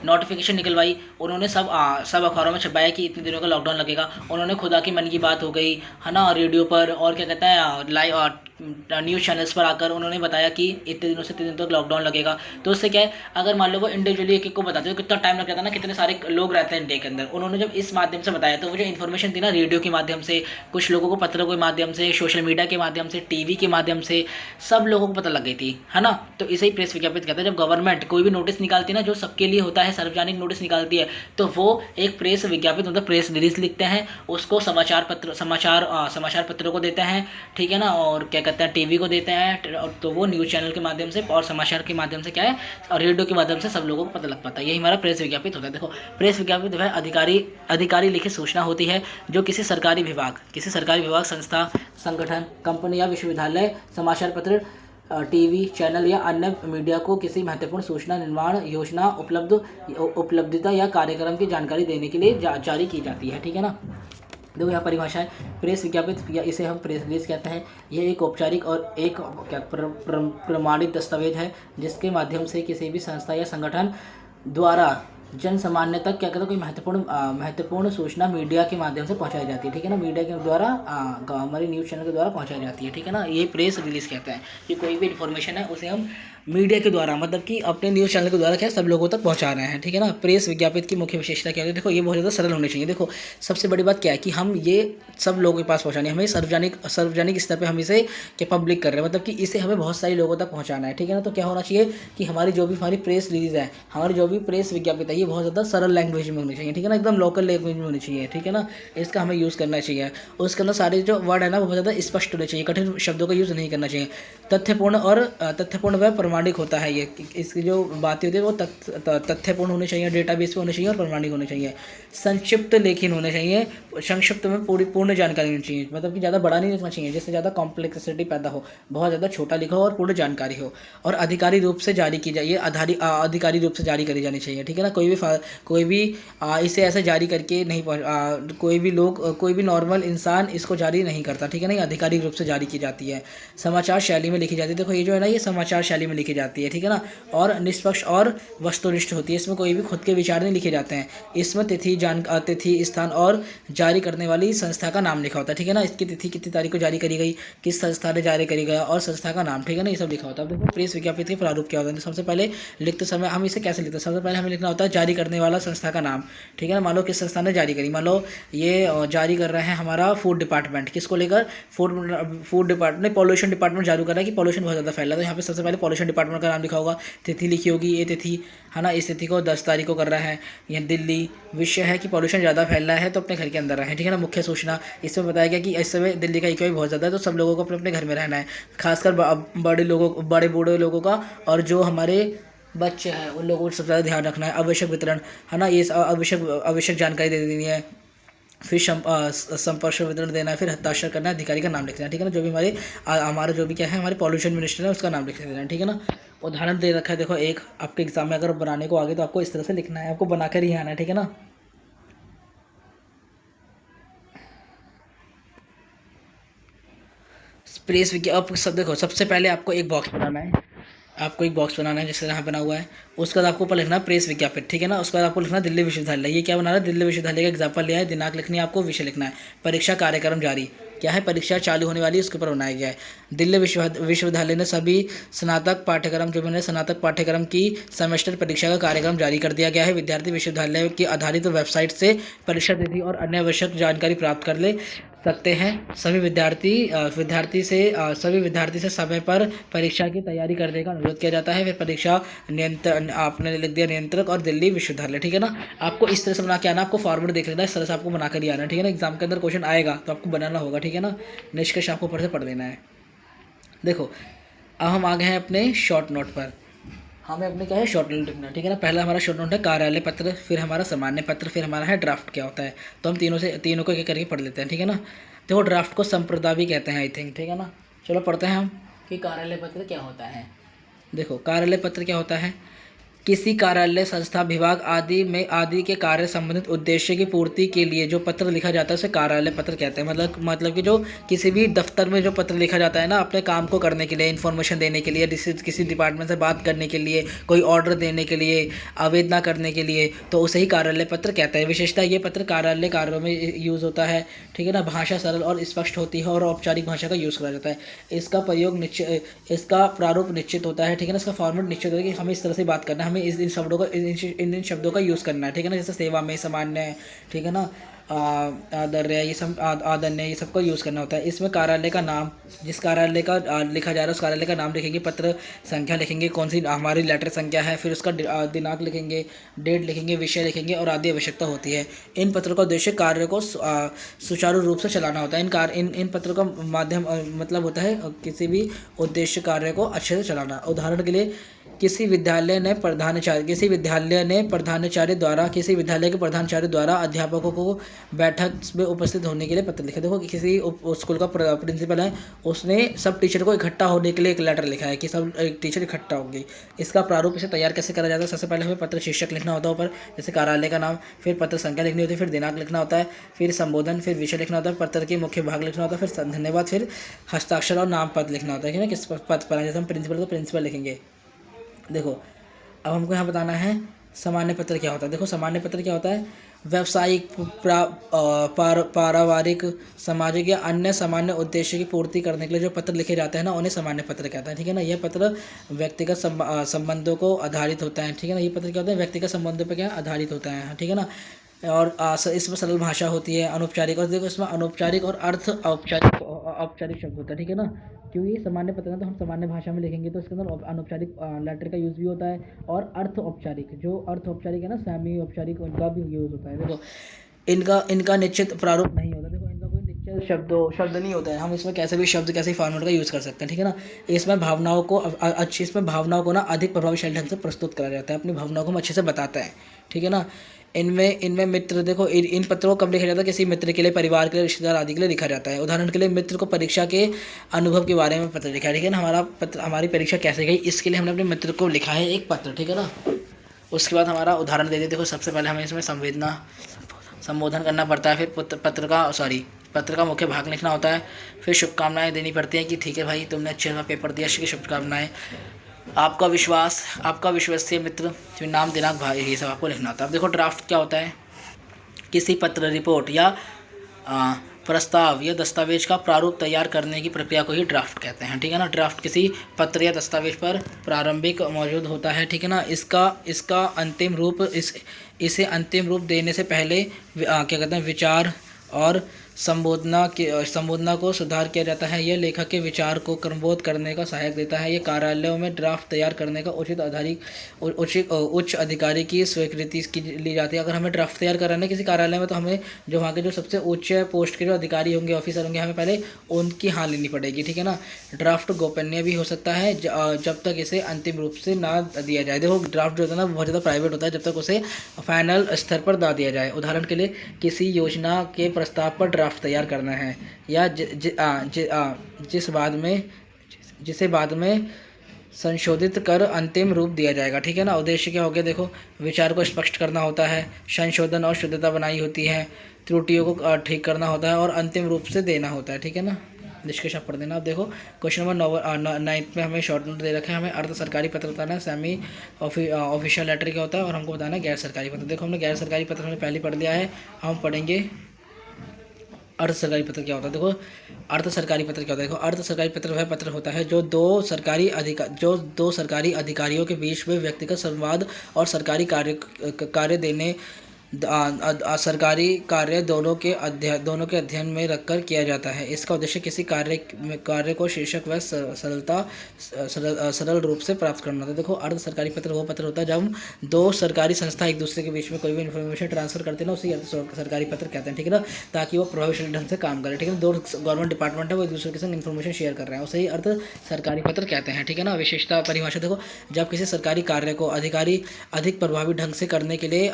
नोटिफिकेशन निकलवाई, उन्होंने सब अखबारों में छपाया कि इतने दिनों का लॉकडाउन लगेगा। उन्होंने खुदा की मन की बात हो गई है ना, रेडियो पर और क्या कहता है लाइव न्यूज़ चैनल्स पर आकर उन्होंने बताया कि इतने दिनों से इतने दिन तक लॉकडाउन लगेगा। तो उससे क्या है, अगर मान लो वो इंडिविजुअली एक को बताते तो कितना टाइम लग जाता ना, कितने सारे लोग रहते हैं इंडिया के अंदर। उन्होंने जब इस माध्यम से बताया तो वो जो इन्फॉर्मेशन थी ना, रेडियो के माध्यम से, कुछ लोगों को पत्रों के माध्यम से, सोशल मीडिया के माध्यम से, टीवी के माध्यम से, सब लोगों को पता लग गई थी, है ना। तो इसे ही प्रेस विज्ञापित कहते हैं। जब गवर्नमेंट कोई भी नोटिस निकालती है ना, जो सबके लिए होता है, सार्वजनिक नोटिस निकालती है, तो वो एक प्रेस विज्ञापित मतलब प्रेस रिलीज लिखते हैं, उसको समाचार पत्रों को देते हैं, ठीक है ना, और क्या कहते हैं टीवी को देते हैं, तो वो न्यूज़ चैनल के माध्यम से और समाचार के माध्यम से क्या है, और रेडियो के माध्यम से सब लोगों को पता लग पाता है। यही हमारा प्रेस विज्ञापित होता है। देखो प्रेस विज्ञापित जो है अधिकारी लिखित सूचना होती है, जो किसी सरकारी विभाग, संस्था, संगठन, कंपनी या विश्वविद्यालय समाचार पत्र, टीवी चैनल या अन्य मीडिया को किसी महत्वपूर्ण सूचना, निर्माण योजना, उपलब्धता या कार्यक्रम की जानकारी देने के लिए जारी की जाती है। ठीक है ना। देखो यहाँ परिभाषा है, प्रेस विज्ञापित या इसे हम प्रेस रिलीज कहते हैं। यह एक औपचारिक और एक क्या प्रमाणित दस्तावेज है, जिसके माध्यम से किसी भी संस्था या संगठन द्वारा जन सामान्य तक क्या कहते हैं कोई महत्वपूर्ण सूचना मीडिया के माध्यम से पहुंचाई जाती है। ठीक है ना, मीडिया के द्वारा हमारी न्यूज़ चैनल के द्वारा पहुंचाई जाती है। ठीक है ना, ये प्रेस रिलीज कहते हैं कि कोई भी इन्फॉर्मेशन है उसे हम मीडिया के द्वारा मतलब कि अपने न्यूज़ चैनल के द्वारा क्या सब लोगों तक पहुंचा रहे हैं। ठीक है ना। प्रेस विज्ञापित की मुख्य विशेषता क्या है, देखो ये बहुत ज़्यादा सरल होनी चाहिए। देखो सबसे बड़ी बात क्या है कि हम ये सब लोगों के पास पहुंचानी है, हमें सार्वजनिक स्तर पे हम इसे क्या पब्लिक कर रहे हैं, मतलब कि इसे हमें बहुत सारे लोगों तक पहुंचाना है। ठीक है ना, तो क्या होना चाहिए कि हमारी प्रेस रिलीज है, हमारी जो भी प्रेस विज्ञापित है, ये बहुत ज़्यादा सरल लैंग्वेज में होनी चाहिए। ठीक है ना, एकदम लोकल लैंग्वेज में होनी चाहिए। ठीक है ना, इसका हमें यूज़ करना चाहिए। और उसके अंदर सारे जो वर्ड है ना वो बहुत ज़्यादा स्पष्ट होने चाहिए, कठिन शब्दों का यूज़ नहीं करना चाहिए। तथ्यपूर्ण व प्रमाणिक होता है ये, इसकी जो बातें होती है वो तथ्यपूर्ण होनी चाहिए, डेटाबेस पे होनी चाहिए और प्रमाणिक होने चाहिए। संक्षिप्त लेखन होने चाहिए, संक्षिप्त में पूर्ण जानकारी होनी चाहिए, मतलब कि ज़्यादा बड़ा नहीं लिखना चाहिए जिससे ज़्यादा कॉम्प्लेक्सिटी पैदा हो, बहुत ज़्यादा छोटा लिखो और पूर्ण जानकारी हो। और अधिकारी रूप से जारी की जाए, अधिकारी रूप से जारी करी जानी चाहिए। ठीक है ना, कोई भी इसे ऐसे जारी करके नहीं कोई भी नॉर्मल इंसान इसको जारी नहीं करता। ठीक है ना, ये आधिकारिक रूप से जारी की जाती है। समाचार शैली में लिखी जाती है, देखो ये जो है ना ये समाचार शैली में लिखी जाती है। ठीक है ना, और निष्पक्ष और वस्तुनिष्ठ होती है, इसमें कोई भी खुद के विचार नहीं लिखे जाते हैं। इसमें तिथि, स्थान और जारी करने वाली संस्था का नाम लिखा होता है। ठीक है ना, इसकी तिथि कितनी तारीख को जारी करी गई, किस संस्था ने जारी करी गया और संस्था का नाम। ठीक है ना, ये सब लिखा होता है। देखो प्रेस विज्ञापित के प्रारूप क्या होता है, सबसे पहले लिखते समय हम इसे कैसे लिखते हैं, सबसे पहले हमें लिखना होता है जारी करने वाला संस्था का नाम। ठीक है ना, मान लो किस संस्था ने जारी करी, मान लो ये जारी कर रहे हैं हमारा फूड डिपार्टमेंट, किसको लेकर, फूड डिपार्टमेंट, पॉल्यूशन डिपार्टमेंट जारी कर रहा है कि पॉल्यूशन बहुत ज़्यादा फैल रहा है, तो यहाँ पे सबसे पहले पॉल्यूशन डिपार्टमेंट का नाम लिखा होगा, तिथि लिखी होगी, ये तिथि है ना, इस तिथि को 10 तारीख को कर रहा है, यह दिल्ली, विषय है कि पॉल्यूशन ज़्यादा फैल रहा है तो अपने घर के अंदर रहें। ठीक है ना, मुख्य सूचना, इसमें बताया गया कि इस समय दिल्ली का इक्याई बहुत ज़्यादा है तो सब लोगों को अपने अपने घर में रहना है, खासकर बड़े बूढ़े लोगों का, और जो हमारे बच्चे हैं उन लोगों को सबसे ज़्यादा ध्यान रखना है। आवश्यक वितरण है ना, ये आवश्यक जानकारी दे देनी है, फिर संपर्क वितरण देना है, फिर हस्ताक्षर करना है, अधिकारी का नाम लिख देना है। ठीक है ना, जो भी हमारा जो भी क्या है हमारे पॉल्यूशन मिनिस्टर है उसका नाम लिख देना है। ठीक है ना, उदाहरण दे रखा है, देखो एक आपके एग्जाम में अगर बनाने को आगे तो आपको इस तरह से लिखना है, आपको बनाकर ही आना है। ठीक है ना, प्रेस विज्ञापन अब सब देखो, सबसे पहले आपको एक बॉक्स बनाना है, आपको एक बॉक्स बनाना है जैसे यहाँ बना हुआ है। उसके बाद आपको ऊपर लिखना है प्रेस विज्ञापित, ठीक है ना। उसके बाद आपको लिखना है दिल्ली विश्वविद्यालय। ये क्या बना रहा है, दिल्ली विश्वविद्यालय का एग्जाम्पल लिया है। दिनांक लिखनी है आपको, विषय लिखना है। परीक्षा कार्यक्रम जारी, क्या है, परीक्षा चालू होने वाली है, उसके ऊपर बनाया गया है। दिल्ली विश्वविद्यालय ने सभी स्नातक पाठ्यक्रम जो मैंने स्नातक पाठ्यक्रम की सेमेस्टर परीक्षा का कार्यक्रम जारी कर दिया गया है। विद्यार्थी विश्वविद्यालय की आधारित वेबसाइट से परीक्षा तिथि और अन्य आवश्यक जानकारी प्राप्त कर ले सकते हैं। सभी विद्यार्थी से समय पर परीक्षा की तैयारी करने का अनुरोध किया जाता है। फिर परीक्षा नियंत्रण आपने लिख दिया, नियंत्रक और दिल्ली विश्वविद्यालय, ठीक है ना। आपको इस तरह से बना के आना, आपको फॉर्मेट देख लेना, इस तरह से आपको बना कर ही आना, ठीक है ना। एग्जाम के अंदर क्वेश्चन आएगा तो आपको बनाना होगा, ठीक है ना। निष्कर्ष आपको ऊपर से पढ़ लेना है। देखो अब हम आ गए हैं अपने शॉर्ट नोट पर। हमें अपने क्या है, शॉर्ट नोट लिखना, ठीक है ना। पहला हमारा शॉर्ट नोट है कार्यालय पत्र, फिर हमारा सामान्य पत्र, फिर हमारा है ड्राफ्ट क्या होता है। तो हम तीनों को एक करके पढ़ लेते हैं, ठीक है ना। देखो ड्राफ्ट को संप्रदा भी कहते हैं आई थिंक, ठीक है ना। चलो पढ़ते हैं हम कि कार्यालय पत्र क्या होता है। देखो कार्यालय पत्र क्या होता है, किसी कार्यालय संस्था विभाग आदि के कार्य संबंधित उद्देश्य की पूर्ति के लिए जो पत्र लिखा जाता है उसे कार्यालय पत्र कहते हैं। मतलब कि जो किसी भी दफ्तर में जो पत्र लिखा जाता है ना, अपने काम को करने के लिए, इन्फॉर्मेशन देने के लिए, किसी डिपार्टमेंट से बात करने के लिए, कोई ऑर्डर देने के लिए, आवेदना करने के लिए, तो उसे ही कार्यालय पत्र कहते हैं। विशेषता ये पत्र कार्यालय कार्यों में यूज़ होता है, ठीक है ना। भाषा सरल और स्पष्ट होती है और औपचारिक भाषा का यूज़ करा जाता है। इसका प्रारूप निश्चित होता है, ठीक है ना। इसका फॉर्मेट निश्चित होता है कि हमें इस तरह से बात करना है, हमें इन शब्दों का यूज़ करना है, ठीक है ना। जैसे सेवा में, सामान्य, ठीक है ना, आदर्य, ये सब आदन्य, ये सबका यूज़ करना होता है। इसमें कार्यालय का नाम, जिस कार्यालय का लिखा जा रहा है उस कार्यालय का नाम लिखेंगे, पत्र संख्या लिखेंगे, कौन सी हमारी लेटर संख्या है, फिर उसका दिनांक लिखेंगे, डेट लिखेंगे, विषय लिखेंगे और आदि आवश्यकता होती है। इन पत्रों का उद्देश्य कार्य को सुचारू रूप से चलाना होता है। इन पत्रों का माध्यम मतलब होता है किसी भी उद्देश्य कार्य को अच्छे से चलाना। उदाहरण के लिए किसी विद्यालय के प्रधानाचार्य द्वारा अध्यापकों को बैठक में उपस्थित होने के लिए पत्र लिखा। देखो किसी स्कूल का प्रिंसिपल है, उसने सब टीचर को इकट्ठा होने के लिए एक लेटर लिखा है कि सब टीचर इकट्ठा होंगे। इसका प्रारूप इसे तैयार कैसे करा जाता है, सबसे पहले हमें पत्र शीर्षक लिखना होता है ऊपर, जैसे कार्यालय का नाम, फिर पत्र संख्या लिखनी होती है, फिर दिनांक लिखना होता है, फिर संबोधन, फिर विषय लिखना होता है, पत्र के मुख्य भाग लिखना होता है, फिर धन्यवाद, फिर हस्ताक्षर और नाम पद लिखना होता है कि ना किस पद पर है। जैसे हम प्रिंसिपल को प्रिंसिपल लिखेंगे। देखो अब हमको यहाँ बताना है सामान्य पत्र क्या होता है। देखो सामान्य पत्र क्या होता है, व्यावसायिक, पारिवारिक, सामाजिक या अन्य सामान्य उद्देश्य की पूर्ति करने के लिए जो पत्र लिखे जाते हैं ना, उन्हें सामान्य पत्र कहते हैं, ठीक है ना। यह पत्र व्यक्तिगत संबंधों को आधारित होता है, ठीक है ना। ये पत्र क्या होता है, व्यक्तिगत संबंधों पर क्या आधारित होता है, ठीक है ना। और इसमें सरल भाषा होती है, अनौपचारिक, और देखो इसमें अनौपचारिक और औपचारिक शब्द होता है, ठीक है ना। क्योंकि सामान्य पत्र है तो हम सामान्य भाषा में लिखेंगे तो इसके अंदर अनौपचारिक लेटर का यूज़ भी होता है, और अर्थ औपचारिक, जो अर्थ औपचारिक है ना, सेमी औपचारिक, उनका भी यूज़ होता है। देखो इनका निश्चित प्रारूप नहीं होता। देखो इनका कोई निश्चित शब्द नहीं होता है, हम इसमें कैसे भी फॉर्मेट का यूज़ कर सकते हैं, ठीक है ना। इसमें भावनाओं को ना अधिक प्रभावशाली ढंग से प्रस्तुत करा जाता है, अपनी भावनाओं को हम अच्छे से बताता है, ठीक है ना। इनमें मित्र, देखो इन पत्रों को कब लिखा जाता है, किसी मित्र के लिए, परिवार के लिए, रिश्तेदार आदि के लिए लिखा जाता है। उदाहरण के लिए मित्र को परीक्षा के अनुभव के बारे में पत्र लिखा है, ठीक है ना। हमारी परीक्षा कैसे गई इसके लिए हमने अपने मित्र को लिखा है एक पत्र, ठीक है ना। उसके बाद हमारा उदाहरण दे देते। देखो सबसे पहले हमें इसमें संबोधन करना पड़ता है, फिर पत्र का मुख्य भाग लिखना होता है, फिर शुभकामनाएं देनी पड़ती हैं कि ठीक है भाई तुमने अच्छे का पेपर दिया, अच्छी शुभकामनाएं, आपका विश्वसनीय मित्र, फिर नाम, दिनांक, भाई, ये सब आपको लिखना होता है। अब देखो ड्राफ्ट क्या होता है, किसी पत्र, रिपोर्ट या प्रस्ताव या दस्तावेज का प्रारूप तैयार करने की प्रक्रिया को ही ड्राफ्ट कहते हैं, ठीक है ना। ड्राफ्ट किसी पत्र या दस्तावेज पर प्रारंभिक मौजूद होता है, ठीक है ना। इसका अंतिम रूप इसे अंतिम रूप देने से पहले क्या कहते हैं, विचार और संबोधना को सुधार किया जाता है। यह लेखक के विचार को क्रमबद्ध करने का सहायक देता है। ये कार्यालयों में ड्राफ्ट तैयार करने का उच्च अधिकारी की स्वीकृति ली जाती है। अगर हमें ड्राफ्ट तैयार कराना है किसी कार्यालय में तो हमें जो वहाँ के जो सबसे उच्च पोस्ट के जो अधिकारी होंगे, ऑफिसर होंगे, हमें पहले उनकी हाँ लेनी पड़ेगी, ठीक है ना। ड्राफ्ट गोपनीय भी हो सकता है जब तक इसे अंतिम रूप से ना दिया जाए। देखो ड्राफ्ट जो होता है ना बहुत ज़्यादा प्राइवेट होता है जब तक उसे फाइनल स्तर पर ना दिया जाए। उदाहरण के लिए किसी योजना के प्रस्ताव पर ड्राफ्ट तैयार करना है या जिसे बाद में संशोधित कर अंतिम रूप दिया जाएगा, ठीक है ना। उद्देश्य क्या हो गया, देखो विचार को स्पष्ट करना होता है, संशोधन और शुद्धता बनाई होती है, त्रुटियों को ठीक करना होता है और अंतिम रूप से देना होता है, ठीक है ना। निष्कर्ष आप पढ़ देना। अब देखो क्वेश्चन नंबर 9 में हमें शॉर्ट नोट दे रखे हैं, हमें अर्ध सरकारी पत्र बताना है, सेमी ऑफिशियल लेटर क्या होता है, और हमको बताना है गैर सरकारी पत्र। देखो हमने गैर सरकारी पत्र हमने पहले पढ़ लिया है, हम पढ़ेंगे अर्ध सरकारी पत्र क्या होता है। देखो अर्ध सरकारी पत्र क्या होता है। देखो अर्ध सरकारी पत्र वह पत्र होता है जो दो सरकारी अधिकारियों के बीच में व्यक्तिगत संवाद और सरकारी कार्य देने सरकारी कार्य दोनों के अध्ययन में रखकर किया जाता है। इसका उद्देश्य किसी कार्य को शीर्षक व सरल रूप से प्राप्त करना होता है। देखो अर्ध सरकारी पत्र वो पत्र होता है जब दो सरकारी संस्था एक दूसरे के बीच में कोई भी इन्फॉर्मेशन ट्रांसफर करते हैं ना, उसी अर्ध सरकारी पत्र कहते हैं, ठीक है ना, ताकि वो प्रभावशाली ढंग से काम करे, ठीक है ना। दो गवर्नमेंट डिपार्टमेंट है वो एक दूसरे के संग इन्फॉर्मेशन शेयर कर रहे हैं, उसे ही अर्ध सरकारी पत्र कहते हैं, ठीक है ना। विशेषता परिभाषा देखो, जब किसी सरकारी कार्य को अधिक प्रभावी ढंग से करने के लिए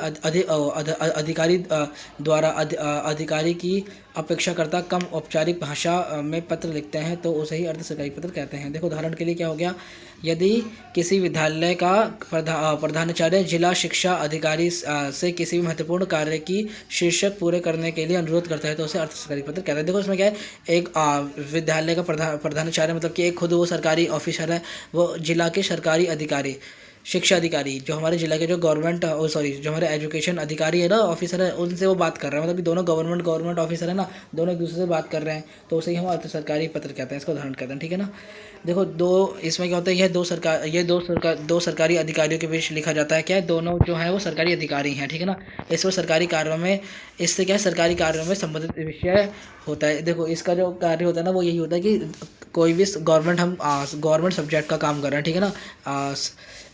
अधिकारी द्वारा अधिकारी की अपेक्षाकृत कम औपचारिक भाषा में पत्र लिखते हैं तो उसे ही अर्ध सरकारी पत्र कहते हैं। देखो उदाहरण के लिए क्या हो गया, यदि किसी विद्यालय का प्रधानाचार्य जिला शिक्षा अधिकारी से किसी भी महत्वपूर्ण कार्य की शीर्षक पूरे करने के लिए अनुरोध करता है तो उसे अर्ध सरकारी पत्र कहते हैं। देखो इसमें क्या है, एक विद्यालय का प्रधानाचार्य मतलब कि एक खुद वो सरकारी ऑफिसर है, वो जिला के सरकारी अधिकारी शिक्षा अधिकारी जो हमारे जिला के जो जो हमारे एजुकेशन अधिकारी है ना, ऑफिसर है, उनसे वो बात कर रहा है, मतलब कि दोनों गवर्नमेंट ऑफिसर है ना, दोनों एक दूसरे से बात कर रहे हैं तो उसे ही हम अर्ध सरकारी पत्र कहते हैं, इसको उदाहरण कहते हैं, ठीक है ना। देखो इसमें क्या होता है, दो सरकारी अधिकारियों के बीच लिखा जाता है, क्या है, दोनों जो है वो सरकारी अधिकारी हैं, ठीक है ना। इसमें सरकारी कार्यों में इससे क्या है, सरकारी कार्यों में संबंधित विषय होता है। देखो इसका जो कार्य होता है ना वो यही होता है कि कोई भी गवर्नमेंट सब्जेक्ट का काम कर रहे हैं, ठीक है ना।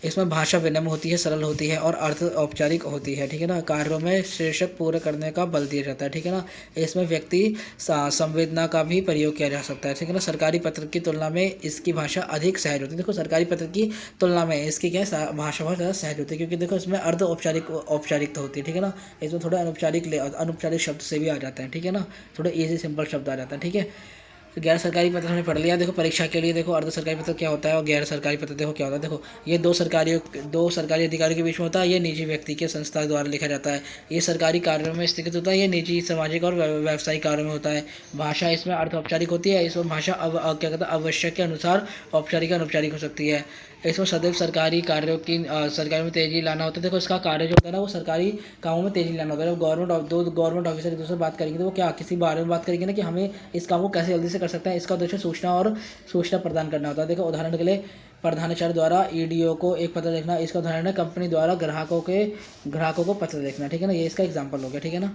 इसमें भाषा विनम्र होती है, सरल होती है और अर्थ औपचारिक होती है, ठीक है ना। कार्यों में शीर्षक पूरे करने का बल दिया जाता है, ठीक है ना। इसमें व्यक्ति संवेदना का भी प्रयोग किया जा सकता है, ठीक है ना। सरकारी पत्र की तुलना में इसकी भाषा अधिक सहज होती है। देखो सरकारी पत्र की तुलना में इसकी क्या है, भाषा बहुत ज़्यादा सहज होती है, क्योंकि देखो इसमें अर्ध औपचारिकता होती है, ठीक है ना। इसमें थोड़े अनौपचारिक शब्द से भी आ जाते हैं, ठीक है ना, थोड़े ईजी सिंपल शब्द आ जाते हैं, ठीक है। तो गैर सरकारी पत्र हमने पढ़ लिया। देखो परीक्षा के लिए देखो अर्ध सरकारी पत्र क्या होता है और गैर सरकारी पत्र देखो क्या होता है। देखो ये दो सरकारी अधिकारियों के बीच में होता है, ये निजी व्यक्ति के संस्था द्वारा लिखा जाता है। ये सरकारी कार्यों में स्थित होता है, ये निजी सामाजिक और व्यावसायिक कार्यों में होता है। भाषा इसमें अर्ध औपचारिक होती है, इसमें भाषा क्या कहता है, आवश्यक के अनुसार औपचारिक अनौपचारिक हो सकती है। इसमें सदैव सरकारी कार्यों की सरकार में तेजी लाना होता है। देखो इसका कार्य जो होता है ना वो सरकारी कामों में तेजी लाना होता है। जब गवर्नमेंट ऑफिसर एक दूसरे से बात करेंगे तो वो क्या किसी बारे में बात करेंगे ना कि हमें इस काम को कैसे जल्दी से कर सकते हैं, इसका उद्देश्य सूचना प्रदान करना होता है। देखो उदाहरण के लिए प्रधानाचार्य द्वारा ईडीओ को एक पत्र लिखना, इसका उदाहरण है कंपनी द्वारा ग्राहकों को पत्र लिखना, ठीक है ना। ये इसका एग्जाम्पल हो गया, ठीक है ना।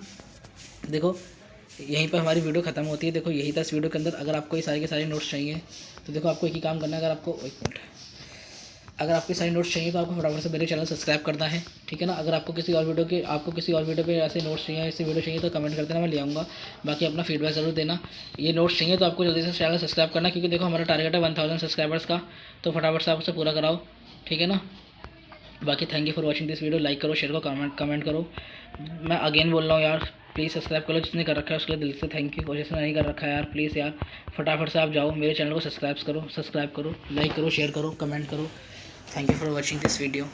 देखो यहीं पर हमारी वीडियो खत्म होती है। देखो यही था इस वीडियो के अंदर। अगर आपको ये सारे के सारे नोट्स चाहिए तो देखो आपको एक ही काम करना है, अगर आपके सारे नोट्स चाहिए तो आपको फटाफट से मेरे चैनल सब्सक्राइब करना है, ठीक है ना। अगर आपको किसी और वीडियो पे ऐसे नोट्स चाहिए, ऐसे वीडियो चाहिए तो कमेंट कर देना, मैं ले आऊँगा। बाकी अपना फीडबैक ज़रूर देना। ये नोट्स चाहिए तो आपको जल्दी से चैनल सब्सक्राइब करना, क्योंकि देखो हमारा टारगेट है 1000 सब्सक्राइबर्स का, तो फटाफट से आप उसे पूरा कराओ, ठीक है ना। बाकी thank you for watching this video. Like करो, शेयर करो, कमेंट करो। मैं अगेन बोल रहा हूँ यार, प्लीज़ सब्सक्राइब करो। जिसने कर रखा है उसके लिए दिल से थैंक यू, और जिसने नहीं कर रखा है यार प्लीज़ यार फटाफट से आप जाओ मेरे चैनल को सब्सक्राइब करो, लाइक करो, शेयर करो, कमेंट करो। Thank you for watching this video.